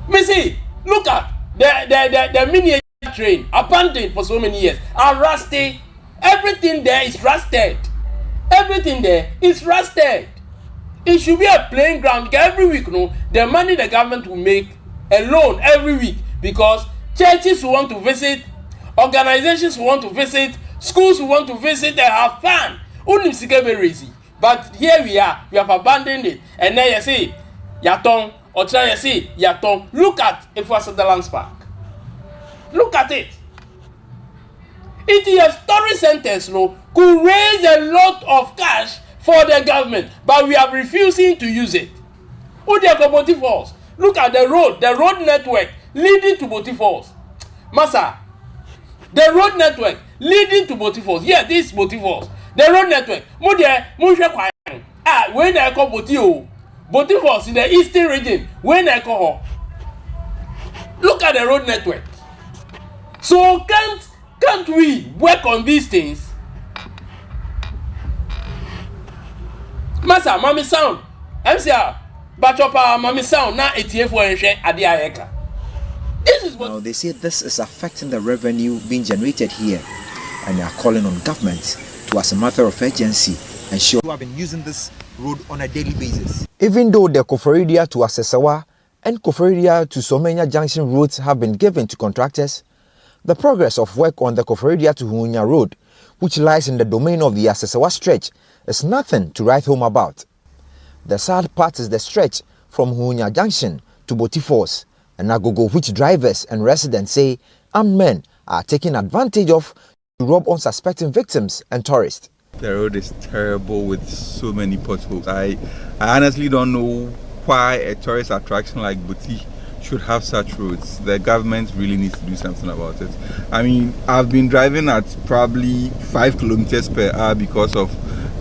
Me see, look at the miniature train abandoned for so many years and rusty. Everything there is rusted. Everything there is rusted. It should be a playing ground every week. No, the money the government will make alone every week, because churches who want to visit, organizations who want to visit, schools who want to visit and have fun. But here we have abandoned it. And then you see, Yatong, or try you see, Yatong. Look at Efwa Sutherland Park. Look at it. It is a story sentence, no, could raise a lot of cash for the government, but we are refusing to use it. Look at the road network leading to Botifalls. Massa, the road network leading to Botifalls. Yeah, this Botifalls. The road network. When I call Botifalls in the eastern region, when I call her. Look at the road network. So can't we work on these things? Massa, Mami Sound. MCR. Bachopa, Mami Sound. Now ATF for Adiayeka. This is what. Now they say this is affecting the revenue being generated here, and they are calling on government to, as a matter of urgency, ensure who have been using this road on a daily basis. Even though the Koforidia to Asesawa and Koforidia to Somenya Junction roads have been given to contractors, the progress of work on the Koforidia to Hunya road, which lies in the domain of the Asesawa stretch, is nothing to write home about. The sad part is the stretch from Hunya Junction to Botifalls and Nagogo, which drivers and residents say armed men are taking advantage of to rob unsuspecting victims and tourists. The road is terrible with so many potholes. I honestly don't know why a tourist attraction like Boti should have such roads. The government really needs to do something about it. I mean, I've been driving at probably 5 kilometers per hour because of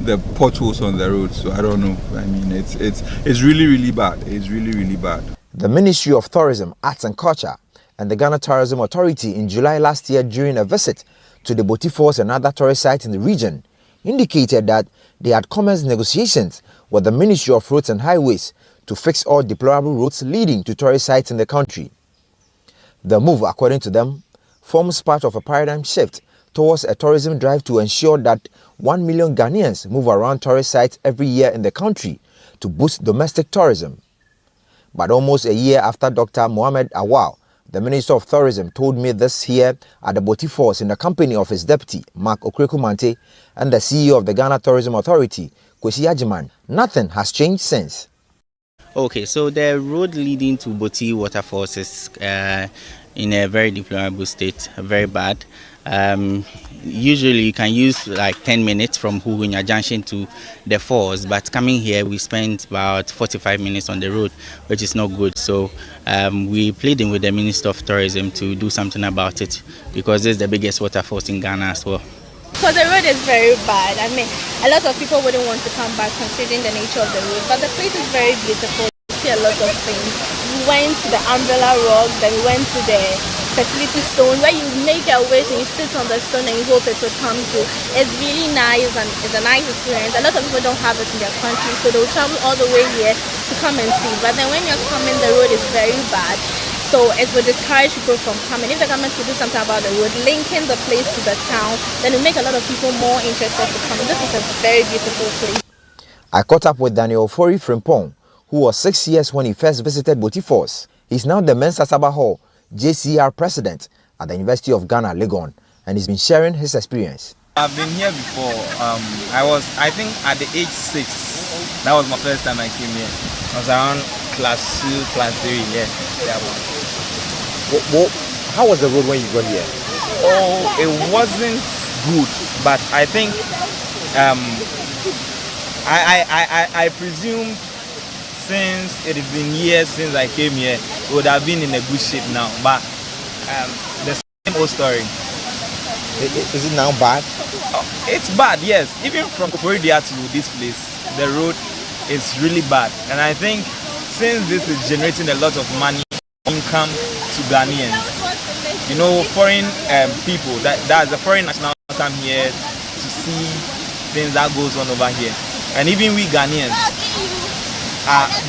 the potholes on the road. So I don't know. I mean, it's really, really bad. It's really, really bad. The Ministry of Tourism, Arts and Culture and the Ghana Tourism Authority in July last year, during a visit to the Botifalls and other tourist sites in the region, indicated that they had commenced negotiations with the Ministry of Roads and Highways to fix all deplorable roads leading to tourist sites in the country. The move, according to them, forms part of a paradigm shift towards a tourism drive to ensure that 1 million Ghanaians move around tourist sites every year in the country to boost domestic tourism. But almost a year after Dr. Mohamed Awal, the Minister of Tourism, told me this here at the Botifalls in the company of his deputy, Mark Okrekumante, and the CEO of the Ghana Tourism Authority, Kwesi Ajiman, nothing has changed since. Okay, so the road leading to Boti Waterfalls is in a very deplorable state, very bad. Usually you can use like 10 minutes from Huhunya Junction to the falls, but coming here we spent about 45 minutes on the road, which is not good. So we pleading with the Minister of Tourism to do something about it, because this is the biggest waterfalls in Ghana as well. Because the road is very bad. I mean, a lot of people wouldn't want to come back considering the nature of the road, but the place is very beautiful. You see a lot of things. We went to the Umbrella Rock, then we went to the Fertility Stone, where you make a wish and you sit on the stone and you hope it will come true. It's really nice and it's a nice experience. A lot of people don't have it in their country, so they'll travel all the way here to come and see. But then when you're coming, the road is very bad. So it would discourage people from coming. If the government could do something about the road, linking the place to the town, then it will make a lot of people more interested to come. This is a very beautiful place. I caught up with Daniel Fori Frimpong, who was 6 years when he first visited Botifalls. He's now the Mensa Saba Hall JCR president at the University of Ghana, Legon, and he's been sharing his experience. I've been here before. I think at the age 6, that was my first time I came here. I was around class 2, class 3, yeah. How was the road when you got here? Oh, it wasn't good, but I think I presumed since it has been years since I came here, it would have been in a good shape now. But the same old story. Is it now bad? It's bad, yes. Even from Florida to this place, the road is really bad. And I think since this is generating a lot of money, income to Ghanaians, you know, foreign people, that's the foreign nationals come here to see things that goes on over here. And even we Ghanaians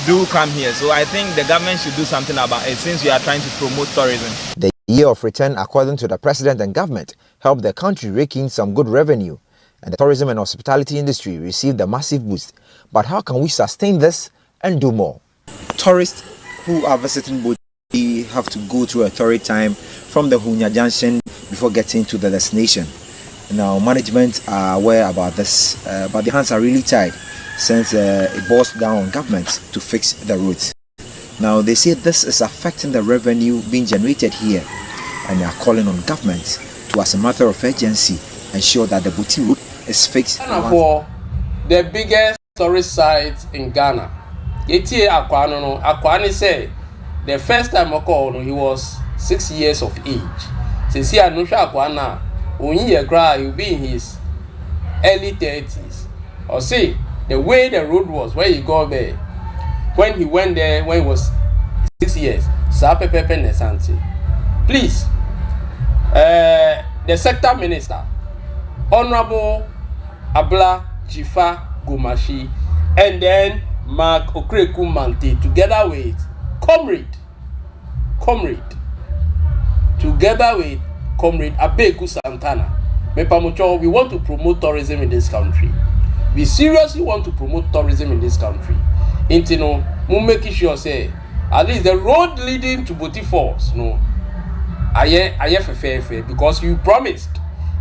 do come here. So I think the government should do something about it since we are trying to promote tourism. The year of return, according to the president and government, helped the country rake in some good revenue, and the tourism and hospitality industry received a massive boost. But how can we sustain this and do more? Tourists who are visiting Boti have to go through a torrid time from the Hunya Junction before getting to the destination. Now, management are aware about this, but their hands are really tied since it boils down on government to fix the roads. Now, they say this is affecting the revenue being generated here, and they are calling on government to, as a matter of urgency, ensure that the Boti road is fixed. Ghana for the biggest tourist site in Ghana. Yeti Akwani said the first time I called he was 6 years of age. Since he had no Akwana, when he cry, he'll be in his early 30s. Or see the way the road was when he got there. When he went there when he was 6 years, please, the sector minister, Honorable Abla Jifa Gomashi, and then Mark Okreku Mante, together with Comrade Abeku Santana. We want to promote tourism in this country. We seriously want to promote tourism in this country. Intino, we making sure say at least the road leading to Boti Falls, because you promised.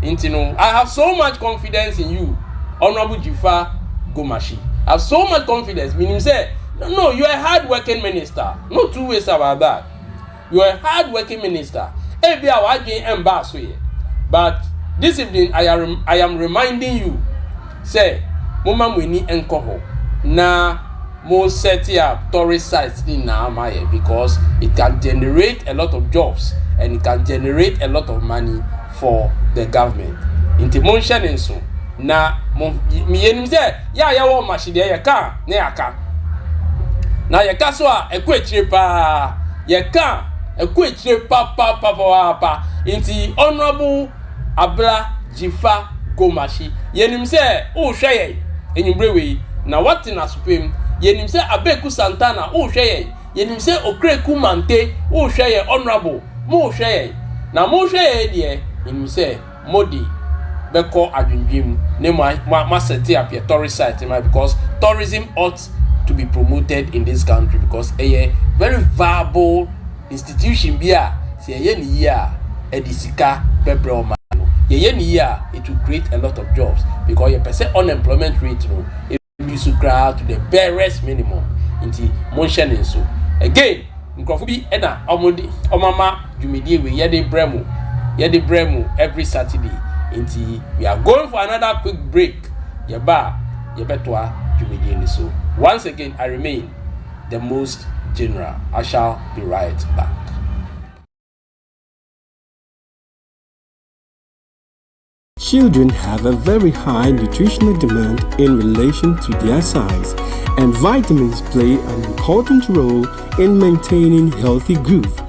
Intino, I have so much confidence in you, Honorable Jifa Gomashi. I have so much confidence. Meaning say, no, you are a hard-working minister. No two ways about that. You are a hard-working minister. But this evening, I am reminding you, say, Mama Mweni Enkoho, na mo set up tourist sites in Naamaye because it can generate a lot of jobs and it can generate a lot of money for the government. Inti monshane nso na mi yenim say ya wo machine ya ka na yaka na yaka so a ekwetire pa yaka ekwetire pa inti Honorable Abla Jifa Gomashi yenim say o hweye enyumbrewe na what na supreme yenim say Abeku Santana o hweye yenim say Okreku Mante o hweye Honorable mo hweye na mo hweye de yenim say Modi beko adwindwim ne ma set up your tourist site because tourism ought to be promoted in this country because a very viable institution bia say ye ni ya edisika bebre o ma ye ni ya it will create a lot of jobs because your percent unemployment rate it will subscribe to the barest minimum inti monshane so again nkrofo bi na omama dwumedie we ye de bremu every Saturday. Inti we are going for another quick break. Yebetwa Jumedieni. So once again, I remain the most general. I shall be right back. Children have a very high nutritional demand in relation to their size, and vitamins play an important role in maintaining healthy growth.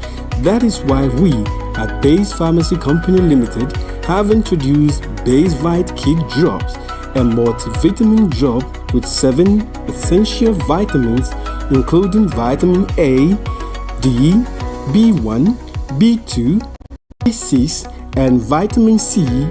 That is why we at Base Pharmacy Company Limited have introduced Base Vite Kid Drops, a multivitamin drop with 7 essential vitamins including vitamin A, D, B1, B2, B6, and vitamin C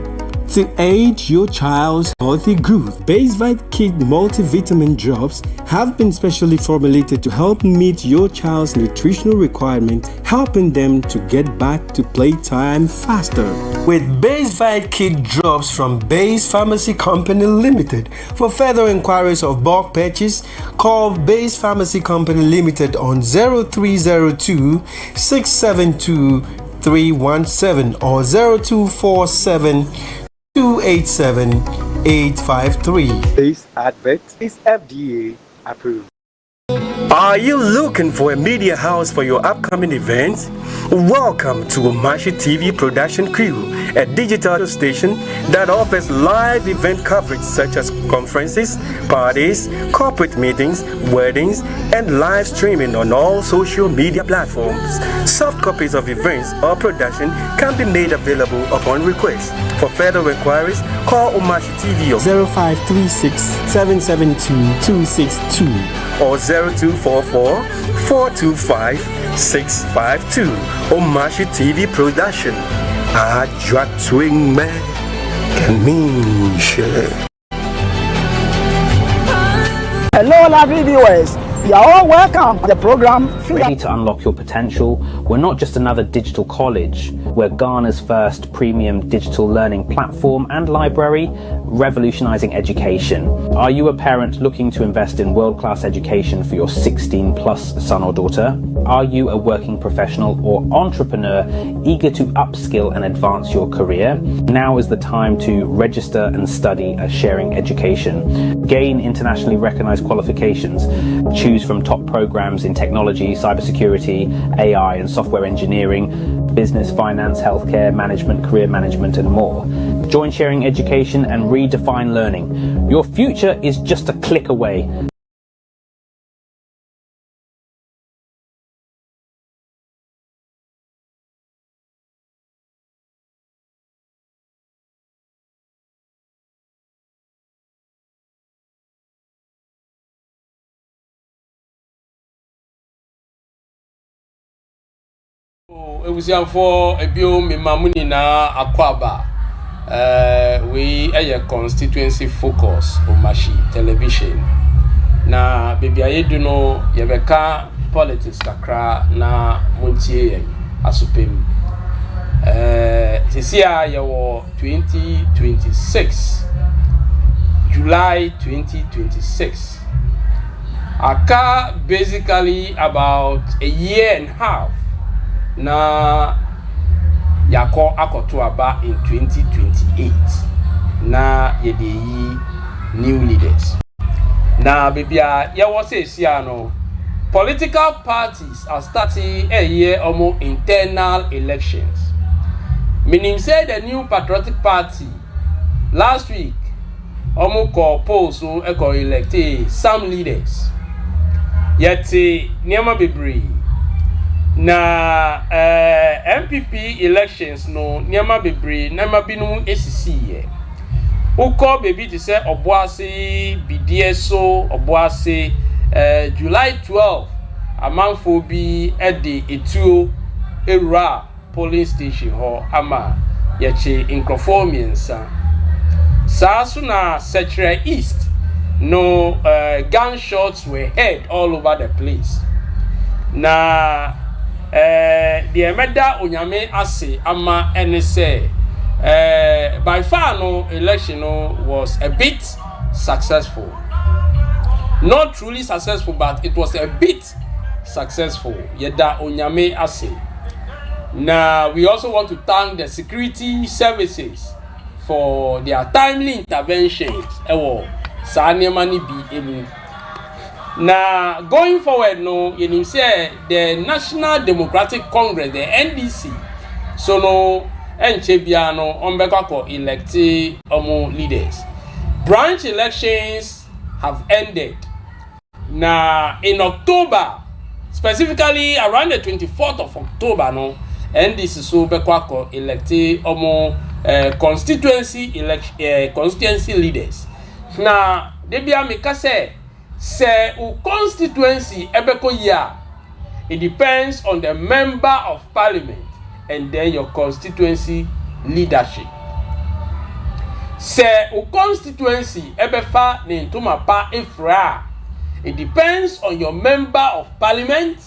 to aid your child's healthy growth. Base Vite Kid multivitamin drops have been specially formulated to help meet your child's nutritional requirements, helping them to get back to playtime faster. With Base Vite Kid drops from Base Pharmacy Company Limited. For further inquiries of bulk purchase, call Base Pharmacy Company Limited on 0302 672 317 or 0247 287 853. This advert is FDA approved. Are you looking for a media house for your upcoming events? Welcome to Omashi TV Production Crew, a digital station that offers live event coverage such as conferences, parties, corporate meetings, weddings, and live streaming on all social media platforms. Soft copies of events or production can be made available upon request. For further inquiries, call Omashi TV on 0536 772 262 or 0244 425 652. Omashi TV Production. Ajwa Twing Man can mean shit. Hello, lovely viewers. You are all welcome to the program. Ready to unlock your potential? We're not just another digital college. We're Ghana's first premium digital learning platform and library, revolutionizing education. Are you a parent looking to invest in world-class education for your 16-plus son or daughter? Are you a working professional or entrepreneur eager to upskill and advance your career? Now is the time to register and study a sharing education. Gain internationally recognized qualifications. Choose from top programs in technology, cybersecurity, AI and software engineering, business, finance, healthcare, management, career management and more. Join Sharing Education and redefine learning. Your future is just a click away. It was for a bio Mimamuni na Akwaba. We a Constituency Focus Omashi television. Na baby ayeduno yebeka politics kakra na muntie asupem. Sisia yawo 2026 July 2026. Aka basically about a year and a half. Na yako akoto aba in 2028 na yedeyi new leaders na bibia yawo say no political parties are starting a year almost internal elections, meaning say the new patriotic party last week almost call polls so elect some leaders yet niama bebre na MPP elections no niama bebre na mabinu esisi ye uko baby to say oboase bidieso oboase July 12 amanfo bi ede etuo era polling station ho ama yeche inconformiensa sasu na Central East no gunshots were heard all over the place na the emeda onyame ase ama ene say by far no election no was a bit successful, not truly successful, but it was a bit successful. Yeda onyame ase. Now we also want to thank the security services for their timely interventions. Ewo sa niema ni bi emu. Now, going forward, no, you say the National Democratic Congress, the NDC, so no, Enchebiano, Ombekako elected leaders. Branch elections have ended. Now, in October, specifically around the 24th of October, no, NDC so Bekwako elected constituency leaders. Now, Debia Mikase. Say constituency ebeko ya, it depends on the member of parliament and then your constituency leadership. Say constituency ebefa ne ntoma pa efra, it depends on your member of parliament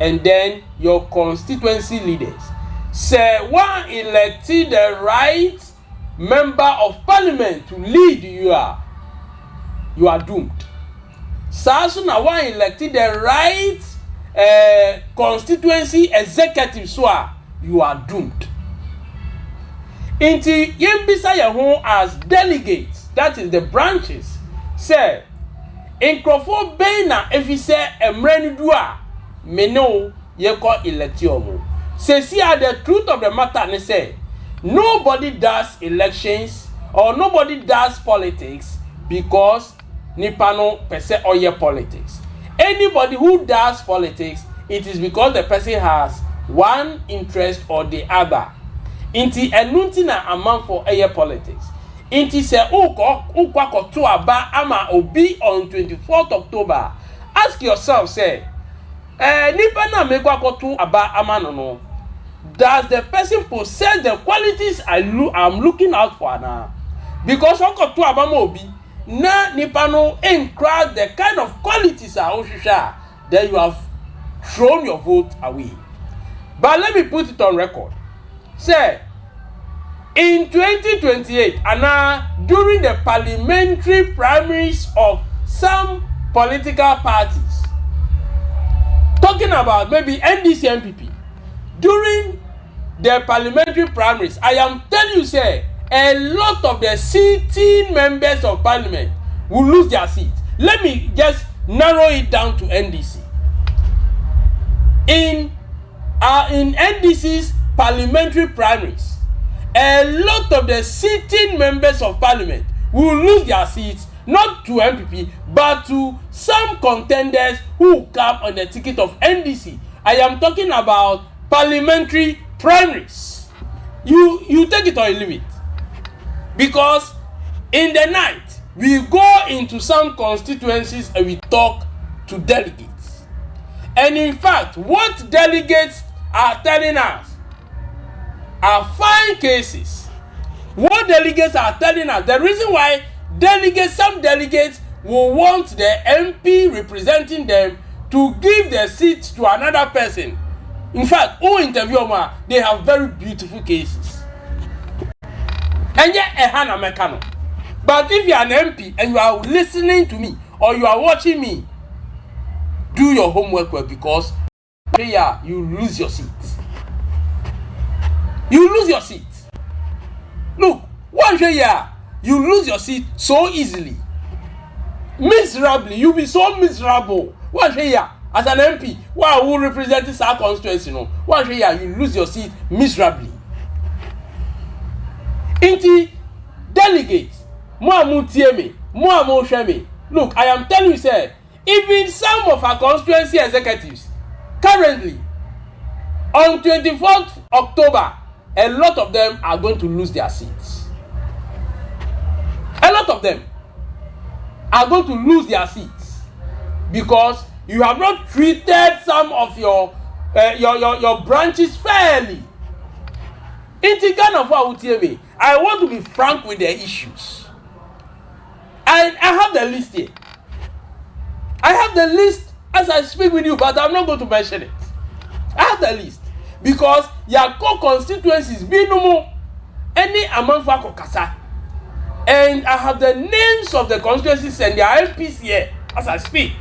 and then your constituency leaders. Say one elected the right member of parliament to lead you are doomed. Sasu na one elected the right constituency executive so you are doomed. Inti yembisa yaho as delegates, that is the branches, say nkrofo ben na efise emrani du a meno yeko electiomo. Say see the truth of the matter ne say nobody does elections or nobody does politics because nipano pese oye politics. Anybody who does politics, it is because the person has one interest or the other. Inti enunti na amount for air politics. Inti se ukwa kotu aba ama obi on 24th October. Ask yourself, say, nipa na mekwa kotu aba ama no. Does the person possess the qualities I'm looking out for now? Because kotu aba mo obi na nipa no encrowd the kind of qualities then you have thrown your vote away. But let me put it on record. Say, in 2028, and during the parliamentary primaries of some political parties, talking about maybe NDC MPP, during the parliamentary primaries, I am telling you, say, a lot of the sitting members of parliament will lose their seats. Let me just narrow it down to NDC. In NDC's parliamentary primaries, a lot of the sitting members of parliament will lose their seats not to MPP but to some contenders who come on the ticket of NDC. I am talking about parliamentary primaries. You take it or you leave it. Because in the night we go into some constituencies and we talk to delegates. And in fact, what delegates are telling us are fine cases. What delegates are telling us, the reason why some delegates will want the MP representing them to give the seat to another person. In fact, who interview them, they have very beautiful cases. And yet, a hana mekano. But if you are an MP and you are listening to me or you are watching me, do your homework well, because you lose your seat. You lose your seat. Look, one year you lose your seat so easily, miserably. You'll be so miserable. One year as an MP, who represents our constituency, one year you lose your seat miserably. Inti delegates, look, I am telling you, sir, even some of our constituency executives currently on 24th October, a lot of them are going to lose their seats. A lot of them are going to lose their seats because you have not treated some of your branches fairly. I want to be frank with the issues. And I have the list here. I have the list as I speak with you, but I'm not going to mention it. I have the list because your constituencies be no more any amount for Kokasa. And I have the names of the constituencies and their MPs here as I speak.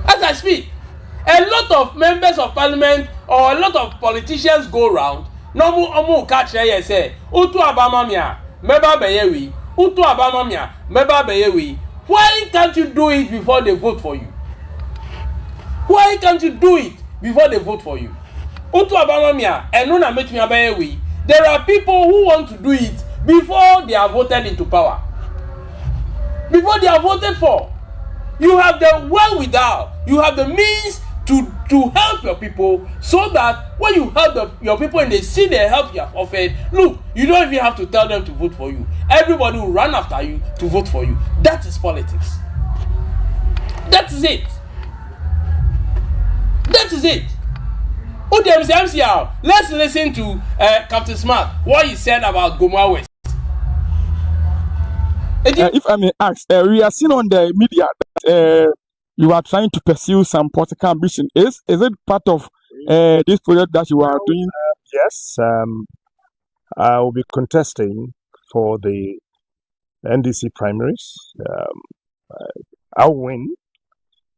As I speak, a lot of members of parliament or a lot of politicians go around. No more catch here say, Utu Abamamia, Meba Beyewi, Utu Abamamia, Meba Beyewi. Why can't you do it before they vote for you? Why can't you do it before they vote for you? Utu Abamamia, and Nuna Metmia Beyewi. There are people who want to do it before they are voted into power. Before they are voted for. You have the wherewithal, you have the means to help your people so that when you help your people and they see the help you have offered, look, you don't even have to tell them to vote for you. Everybody will run after you to vote for you. That is politics. That is it. That is it. Let's listen to Captain Smart, what he said about Goma West. If I may ask, we are seeing on the media that you are trying to pursue some political ambition. Is it part of this project that you are doing? Yes, I will be contesting for the NDC primaries. I'll win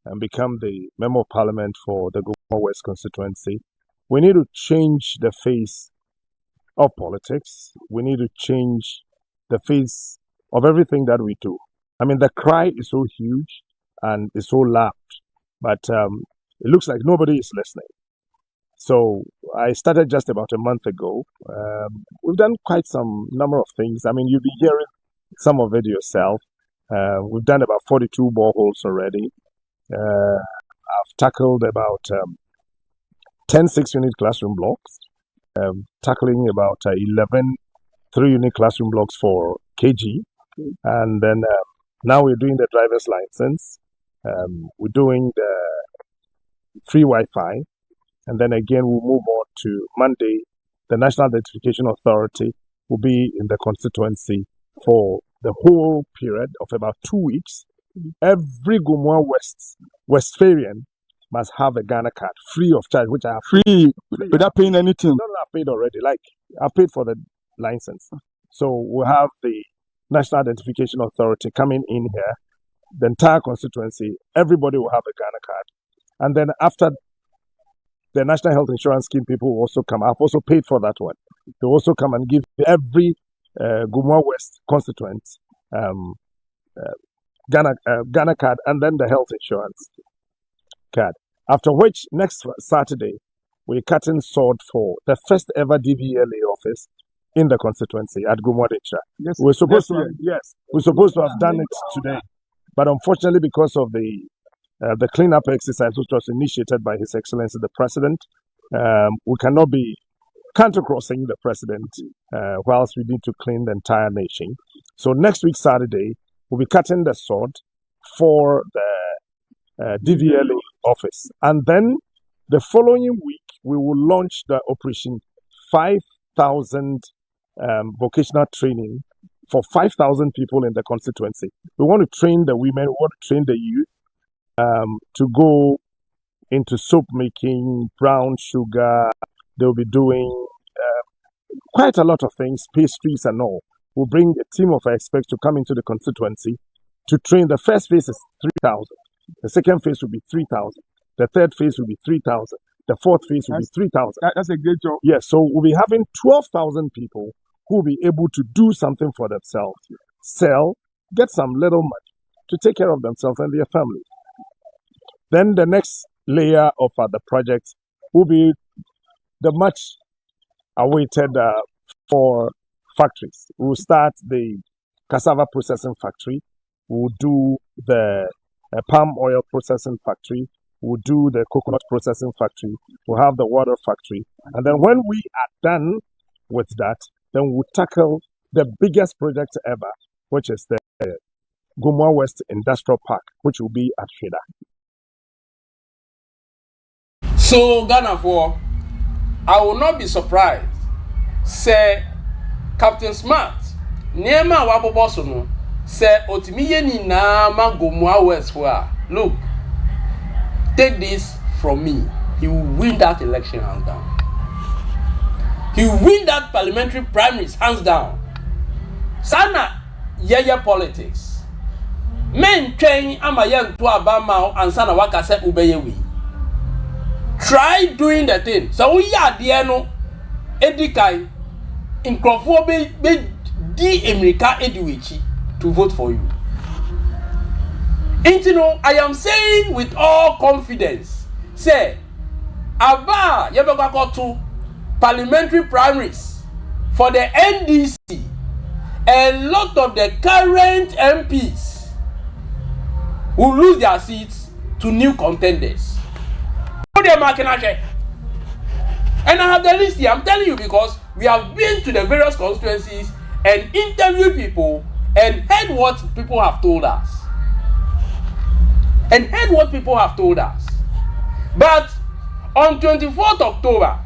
and become the Member of Parliament for the Goma West constituency. we need to change the face of politics. We need to change the face of everything that we do. I mean, the cry is so huge and it's so loud, but it looks like nobody is listening. So I started just about a month ago. We've done quite some number of things. I mean, you'll be hearing some of it yourself. We've done about 42 boreholes already. I've tackled about 10 6-unit classroom blocks, tackling about 11 3-unit classroom blocks for KG. And then now we're doing the driver's license. We're doing the free Wi-Fi. And then again, we'll move on to Monday. The National Identification Authority will be in the constituency for the whole period of about 2 weeks. Every Gumwa Westphalian must have a Ghana card free of charge, which I have free without paying anything. No, I've paid already. Like, I've paid for the license. So we'll have the National Identification Authority coming in here, the entire constituency. Everybody will have a Ghana card. And then after the National Health Insurance Scheme people will also come. I've also paid for that one. They also come and give every Gumwa West constituent Ghana card and then the health insurance card. After which, next Saturday, we're cutting sword for the first ever DVLA office in the constituency at Gumwadecha. Yes, we're supposed to have done it today, but unfortunately, because of the cleanup exercise which was initiated by His Excellency the President, we cannot be counter-crossing the President whilst we need to clean the entire nation. So next week, Saturday, we'll be cutting the sword for the DVLA office. And then the following week, we will launch the Operation 5,000 vocational training for 5,000 people in the constituency. We want to train the women, we want to train the youth to go into soap making, brown sugar. They'll be doing quite a lot of things, pastries and all. We'll bring a team of experts to come into the constituency to train. The first phase is 3,000. The second phase will be 3,000. The third phase will be 3,000. The fourth phase will be 3,000. That's a great job. Yes, so we'll be having 12,000 people who will be able to do something for themselves, sell, get some little money to take care of themselves and their families. Then the next layer of the project will be the much awaited for factories. We'll start the cassava processing factory. We'll do the palm oil processing factory. We'll do the coconut processing factory. We'll have the water factory. And then when we are done with that, then we'll tackle the biggest project ever, which is the Gumwa West Industrial Park, which will be at Fida. So, Ghana for, I will not be surprised. Say, Captain Smart, Nema Wabobosono, say, Otimiye na ma Gumwa West for. Look, take this from me. He will win that election hands down. He will win that parliamentary primaries hands down. Sana yeye politics. Men train amayen to abama and sana waka se ubeyewi. Try doing the thing. So we are there no edikai in Crawford be di America ediwichi to vote for you. And you know, I am saying with all confidence, say, Aba yebeka to parliamentary primaries for the NDC. A lot of the current MPs will lose their seats to new contenders. And I have the list here. I'm telling you because we have been to the various constituencies and interviewed people and heard what people have told us. But on 24th October,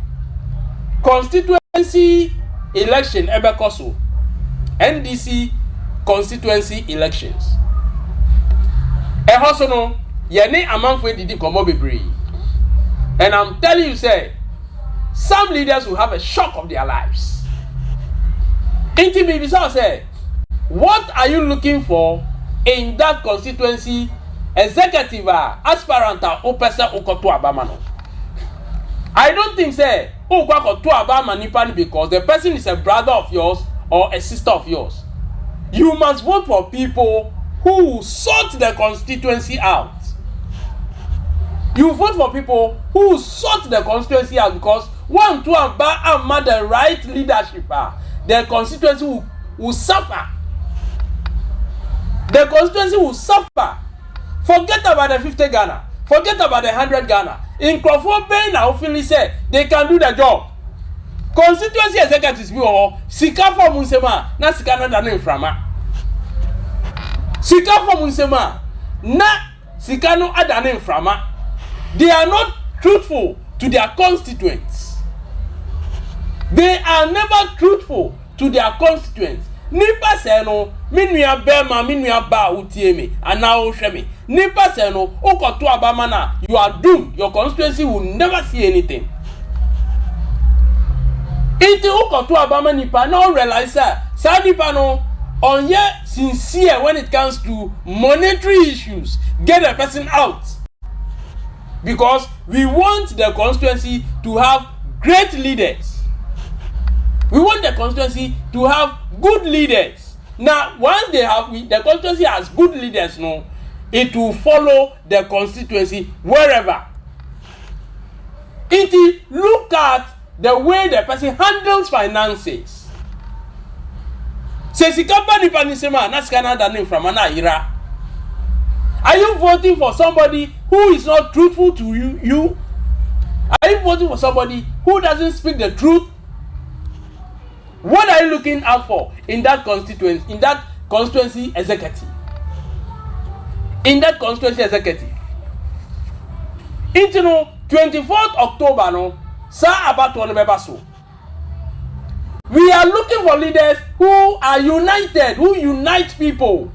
constituency election Ebekoso, NDC constituency elections. Ehosono, yene amanfwe didi komo bebre. And I'm telling you, say, some leaders will have a shock of their lives. Inti Bibisa say, what are you looking for in that constituency executive aspirant or person ukoto abamano? I don't think say oh kwako to abama nipa because the person is a brother of yours or a sister of yours. You must vote for people who sort the constituency out. You vote for people who sort the constituency out because one to amma the right leadership, the constituency will suffer. The constituency will suffer. Forget about the 50 Ghana. Forget about the 100 Ghana. In Crawford Bay now, openly say they can do the job. Constituency executives be all sika for Munsema, na sika na dane frama. Sika for Munsema, na sika no adane frama. They are not truthful to their constituents. They are never truthful to their constituents. Nipa se no, minua bema, minua ba utieme, ana o hweme. Nipa se no, okoto abama na, you are doomed. Your constituency will never see anything. Iti okoto abama nipa no realize sa nipa no onye sincere when it comes to monetary issues. Get a person out. Because we want the constituency to have great leaders. We want the constituency to have good leaders. Now, once they have, the constituency has good leaders, no, it will follow the constituency wherever. Look at the way the person handles finances. Are you voting for somebody who is not truthful to you? Are you voting for somebody who doesn't speak the truth? What are you looking out for in that constituency, executive? In that constituency executive. Into 24th October, no, sa about so. We are looking for leaders who are united, who unite people.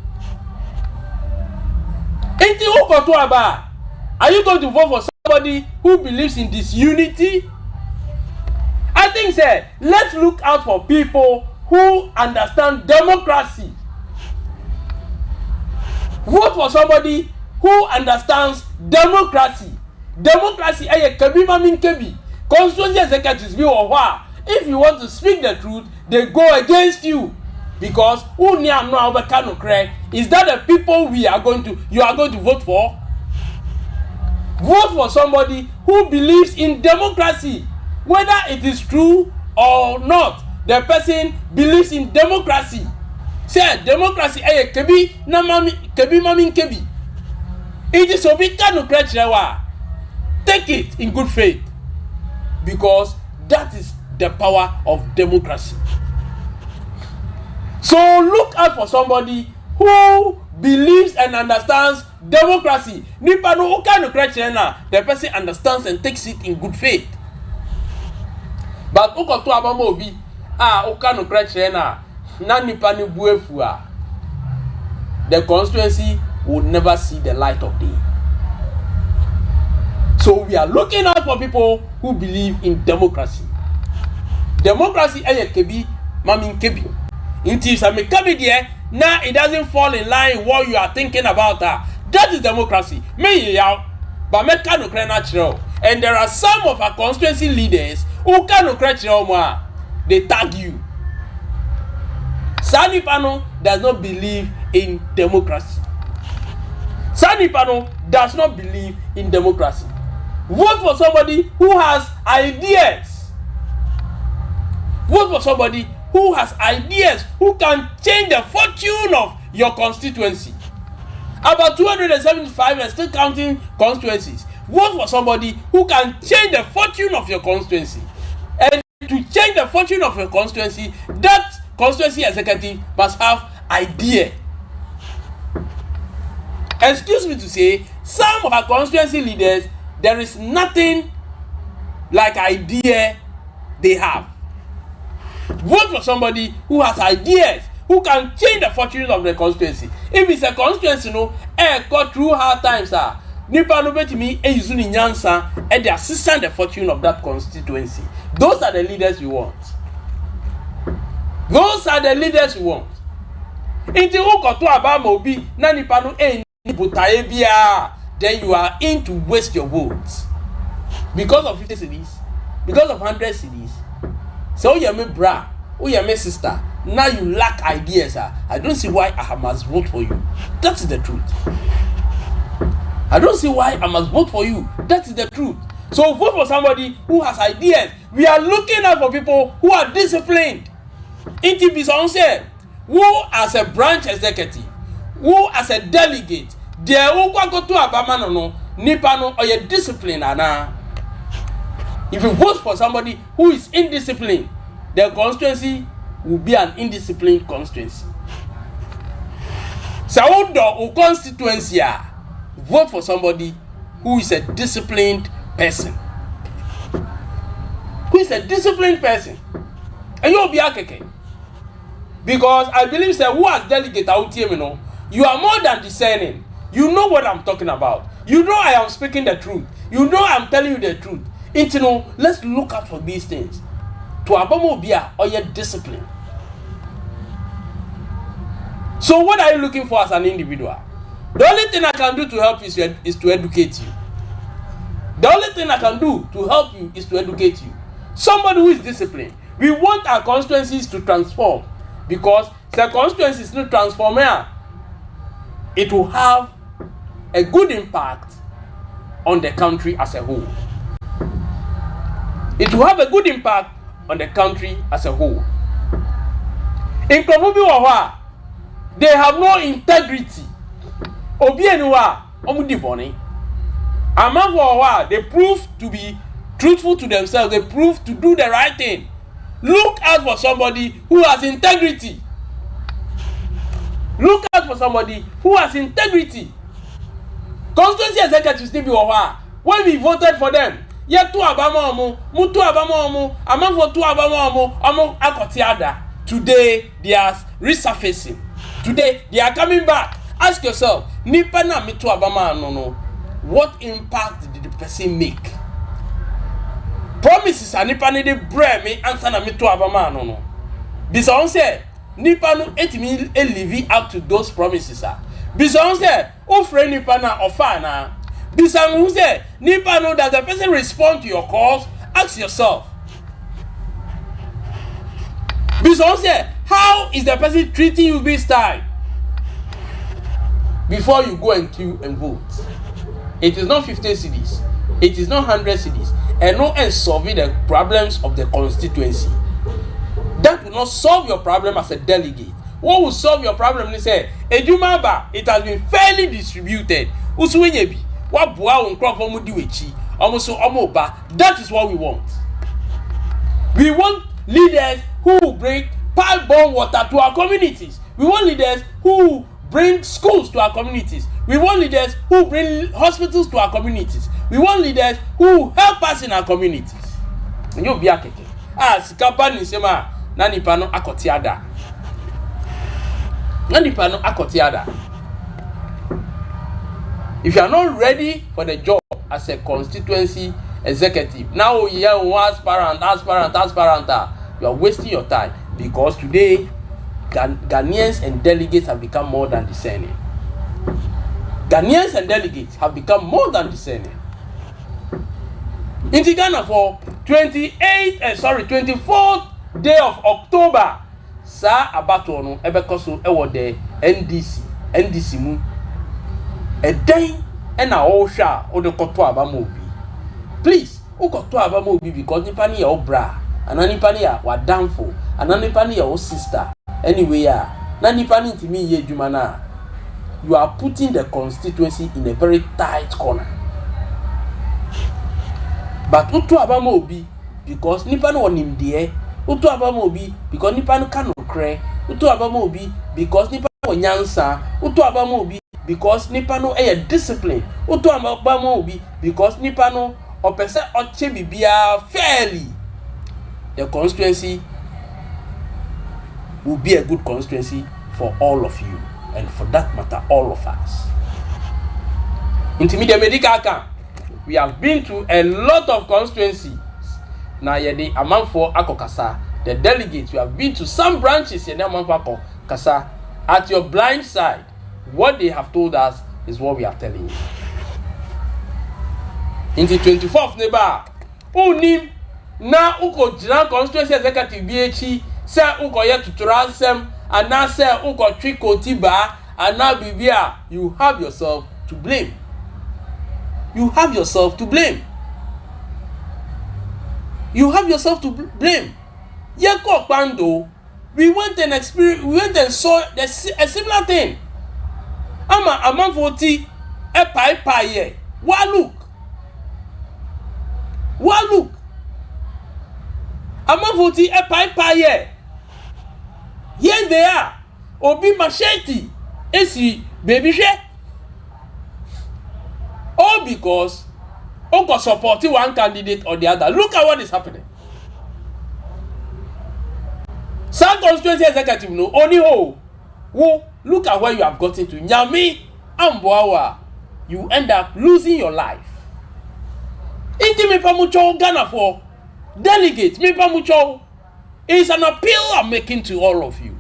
Are you going to vote for somebody who believes in disunity? I think, sir, let's look out for people who understand democracy. Vote for somebody who understands democracy. Democracy, constituency executives be or what? If you want to speak the truth, they go against you. Because is that the people you are going to vote for? Vote for somebody who believes in democracy. Whether it is true or not, the person believes in democracy. Say democracy kebi mami kebi. It is obika. Take it in good faith. Because that is the power of democracy. So look out for somebody who believes and understands democracy. Nipa no the person understands and takes it in good faith. But ukoto abama obi ukano na nipa ni buefua. The constituency will never see the light of day. So we are looking out for people who believe in democracy. Democracy kebi mamin kebi. Until some come there, now it doesn't fall in line with what you are thinking about. That is democracy. But natural. And there are some of our constituency leaders who cannot they tag you. Sani Pano does not believe in democracy. Sani Pano does not believe in democracy. Vote for somebody who has ideas. Vote for somebody who has ideas, who can change the fortune of your constituency. About 275 and still counting constituencies. Vote for somebody who can change the fortune of your constituency. And to change the fortune of your constituency, that constituency executive must have idea. Excuse me to say, some of our constituency leaders, there is nothing like idea they have. Vote for somebody who has ideas, who can change the fortunes of the constituency. If it's a constituency, go through hard times, nipa no betimi eyizu ni nyansa and they assist the fortune of that constituency. Those are the leaders you want. Those are the leaders you want. Inti ukoto abama obi na nipa no butaye bia, then you are in to waste your votes because of 50 cities. because of 100 cedis. So you me bra, you me sister. Now you lack ideas. I don't see why I must vote for you. That is the truth. I don't see why I must vote for you. That is the truth. So vote for somebody who has ideas. We are looking out for people who are disciplined. Inti Bisonse, who as a branch executive, who as a delegate, they who go to Abama no Nipano or your discipline ana. If you vote for somebody who is indisciplined, their constituency will be an indisciplined constituency. So or constituency, vote for somebody who is a disciplined person. Who is a disciplined person. And you'll be a because I believe that who has delegate out here, you are more than discerning. You know what I'm talking about. You know I am speaking the truth. You know I'm telling you the truth. Let's look out for these things. To abamobia or your discipline. So what are you looking for as an individual? The only thing I can do to help you is to educate you. The only thing I can do to help you is to educate you. Somebody who is disciplined. We want our constituencies to transform because the constituency is not transforming. It will have a good impact on the country as a whole. It will have a good impact on the country as a whole. In Kofubi, they have no integrity. Obienwa, omudiboni. Among for a while, they prove to be truthful to themselves. They prove to do the right thing. Look out for somebody who has integrity. Look out for somebody who has integrity. Constituency executives still be over. When we voted for them, yet two Abama omu, mutu Abama omu, among for two Abama omu, among akotiada. Today they are resurfacing. Today they are coming back. Ask yourself, nipa na mitu Abama no. What impact did the person make? Promises are nipa ni de bre me answer na mitu Abama no. Bison say nipa no etimi live up to those promises are. Bison say o friend nipa na offer na. Bison who say nipa no does the person respond to your calls? Ask yourself. Bison say how is the person treating you this time? Before you go and queue and vote. It is not 50 cedis. It is not 100 cedis. And no and solving the problems of the constituency. That will not solve your problem as a delegate. What will solve your problem is say, Ejumaba, it has been fairly distributed. Usuwenyebi, what bua unkrofomu diwechi, almost omoba. That is what we want. We want leaders who will bring pipe-borne water to our communities. We want leaders who bring schools to our communities. We want leaders who bring hospitals to our communities. We want leaders who help us in our communities. And you'll be a keke. Sikapa ni sema nani pano akotiada. Nani pano akotiada. If you are not ready for the job as a constituency executive, now you are aspirant, you are wasting your time because today Ghanaians and delegates have become more than discerning. Ghanaians and delegates have become more than discerning. In Ghana for 24th day of October, Sa Abatono Ebekoso Ewo de NDC mu. A day and a all sha or the Koto Abamobi. Please, who Koto Abamobi because Nipani ya bra, and Nipani ya wa downfall, and Nipani ya sister. Anyway, Nipani to me ye Jumana. You are putting the constituency in a very tight corner. But Utu Abamobi, because Nipano on him there, Utu Abamobi, because Nipano cannot cry, Utu Abamobi, because Nipano Nyansa, Utu Abamobi, because Nipano a discipline, Utu Abamobi, because Nipano or person or Chebibia fairly. The constituency will be a good constituency for all of you, and for that matter, all of us. Intermediate medical camp. We have been to a lot of constituencies. Now, the amount for Akokasa, the delegates, we have been to some branches in Akokasa. At your blind side, what they have told us is what we are telling you. In the 24th neighbor, who name na uko jina constituency executive bi echi se uko ye tuturansem ana se uko twikoti ba ana bibia, you have yourself to blame. You have yourself to blame. You have yourself to blame. Yeko Pando, we went and saw a similar thing. Ama amavoti e pai ye. One look. Amavoti e pai ye. Here they are. Obi machete. Esi baby she. All because Uncle supporting one candidate or the other. Look at what is happening. Some constituency executive no only who look at where you have gotten to. Nyami Amboawa, you end up losing your life. Inti me pamucho Ghana for delegate me pamucho. It is an appeal I'm making to all of you.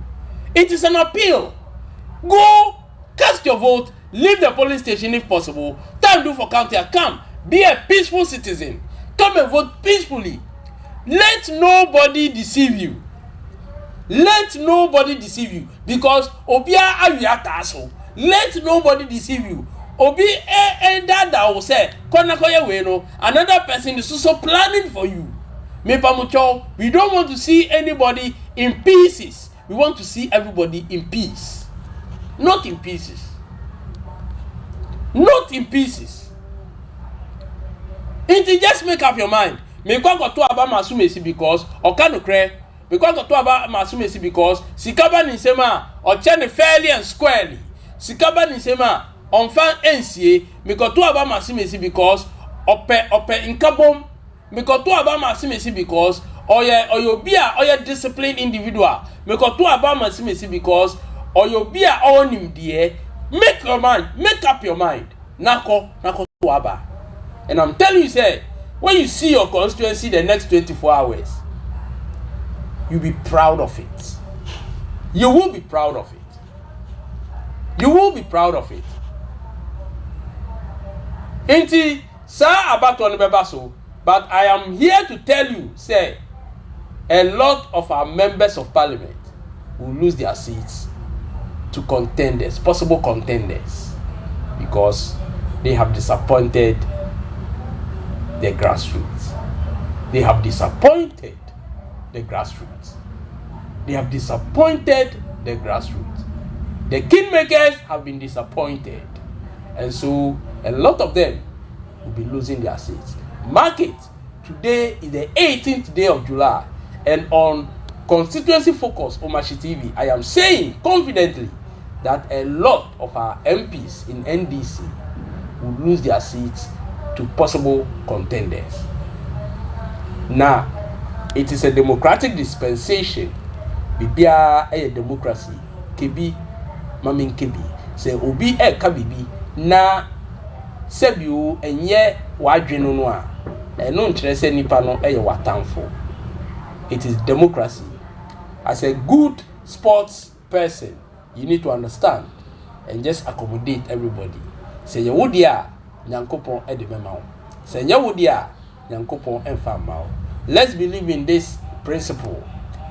It is an appeal. Go cast your vote. Leave the polling station if possible. Time do for county. Come. Be a peaceful citizen. Come and vote peacefully. Let nobody deceive you. Let nobody deceive you. Because Obia Ayataso. Let nobody deceive you. Obi Dada will say, Konakoya Weno, another person is also planning for you. Mepamucho, we don't want to see anybody in pieces. We want to see everybody in peace. Not in pieces. Not in pieces. It just make up your mind. Me kwa to aba masumesi because okanokre. Me kwa to aba masumesi because sikaba ni sema ochene fairly and squarely. Sikaba ni sema onfan ensie. Me kwa to aba masumesi because ope inkabom. Me kwa to aba masumesi because oye disciplined individual. Me kwa to aba masumesi because oyobia onim die. Make up your mind. Nako to aba. And I'm telling you, say, when you see your constituency the next 24 hours, you'll be proud of it. You will be proud of it. You will be proud of it. Inti, sa about one bebaso, but I am here to tell you, say, a lot of our members of parliament will lose their seats to contenders, possible contenders, because they have disappointed the grassroots. They have disappointed the grassroots. They have disappointed the grassroots. The kingmakers have been disappointed. And so a lot of them will be losing their seats. Mark it. Today is the 18th day of July. And on Constituency Focus Omashi TV, I am saying confidently that a lot of our MPs in NDC will lose their seats to possible contenders. Now, it is a democratic dispensation. Bibia a democracy. Kebi, mamin kebi. Se obi kabibi na sebiu enye wadwenu no a eno nkyerese nipa no watamfo. It is democracy. As a good sports person, you need to understand and just accommodate everybody. Say ye wodi a nyankopon e de mema wo. Say ye wodi a nyankopon emfa ma wo. Let's believe in this principle.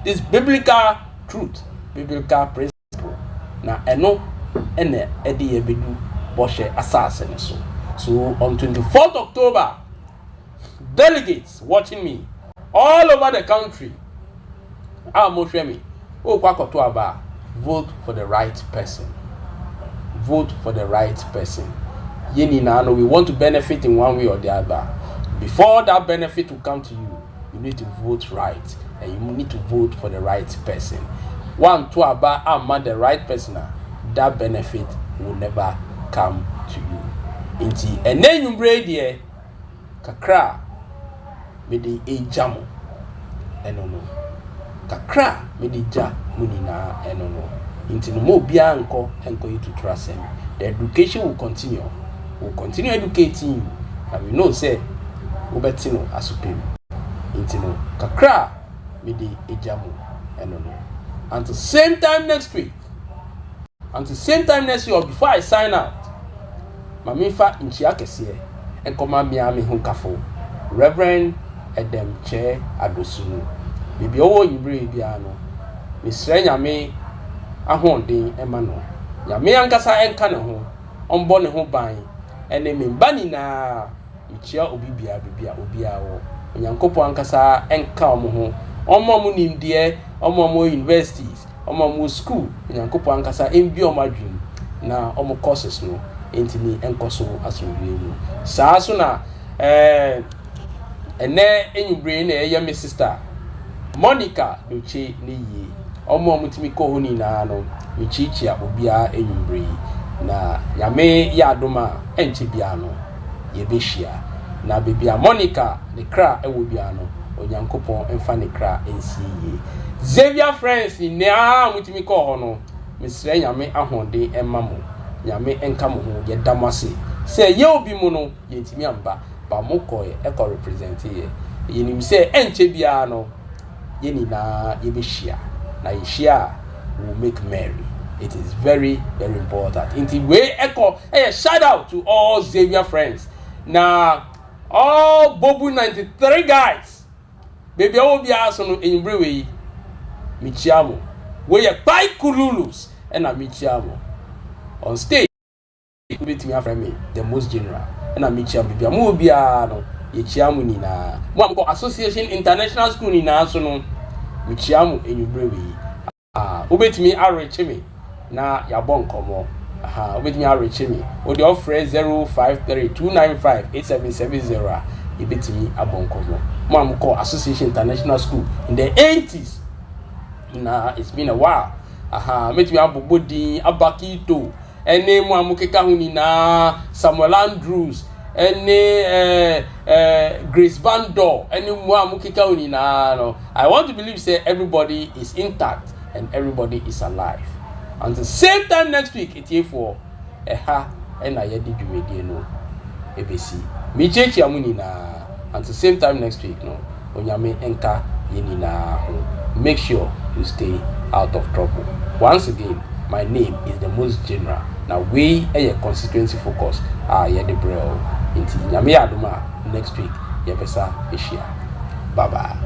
This biblical truth, biblical principle. Na eno ene e de ye bedu boshe asase ne so. So on 24th October, delegates watching me all over the country, vote for the right person. Vote for the right person. We want to benefit in one way or the other. Before that benefit will come to you, you need to vote right, and you need to vote for the right person. One to about the right person, that benefit will never come to you. And then you break kakra me the ejamo enono kakra me the ja munina enono into no more bia enko you to trust him. The education will continue educating you, and we know say ubetino asupim into no kakra me the ejamo enono. Until same time next week, or before I sign out, Mamifa Inchiakese and Koma Miami Hunkafo, Reverend edem che adosunu bibi owo yibre bia no mesre nyame ahonden ema no nyame ankasa enka ne ho ombo ne ho ban ene memba ni na michia obi bia wo onyankopon ankasa enka omo ho omo nimdie omo universities omo school onyankopon ankasa enbi omo adwum na omo courses no entini enkoso asomdwe mu saa so na ene enyubre na eye me sister Monica doche ne yi omo mutimi ko ho ni na no michichia obia enyubre na nyame ya adoma enche bia no ye behia na bibia Monica ne kra ewo bia no onyankopon emfa ne kra ensi yi Xavier friends ni na mutimi ko ho no misre nyame ahonde emma mo nyame enka mo ho ye damase se ye obi mu no ye ntimi amba ba mo ko ye e ko represent ye nim se enche bia no ye ni na ye behia na ye share will make merry. It is very, very important. Inti we echo a shout out to all Xavier friends. Now, all Bobu 93 guys. Baby, I will be asking in Brewe. Michiamo. We are by Kululus and a Michiamo. On stage, with me after me, the most general. And a Michiamo. Baby, I will be no. Michiamo Nina. One Association International School in Arsenal. Michiamo in Brewe. Ubet me, I reach me. Na ya bon komo with me reach me o the offer 0532958770 you bet me abon komo mam call Association International School in the 80s na it's been a while met me abobodi abakito ene mo amukeka huni na Samuel Andrews ene Grace Bando ene mo amukeka huni na no I want to believe say everybody is intact and everybody is alive. And the same time next week, it's here for and I did you no ABC. Me check na and the same time next week, no. Onyame enka yenina. Make sure you stay out of trouble. Once again, my name is the most general. Now we a constituency focus. Ye the bro. Inti nyame aduma next week. Yebesa Asia. Bye bye.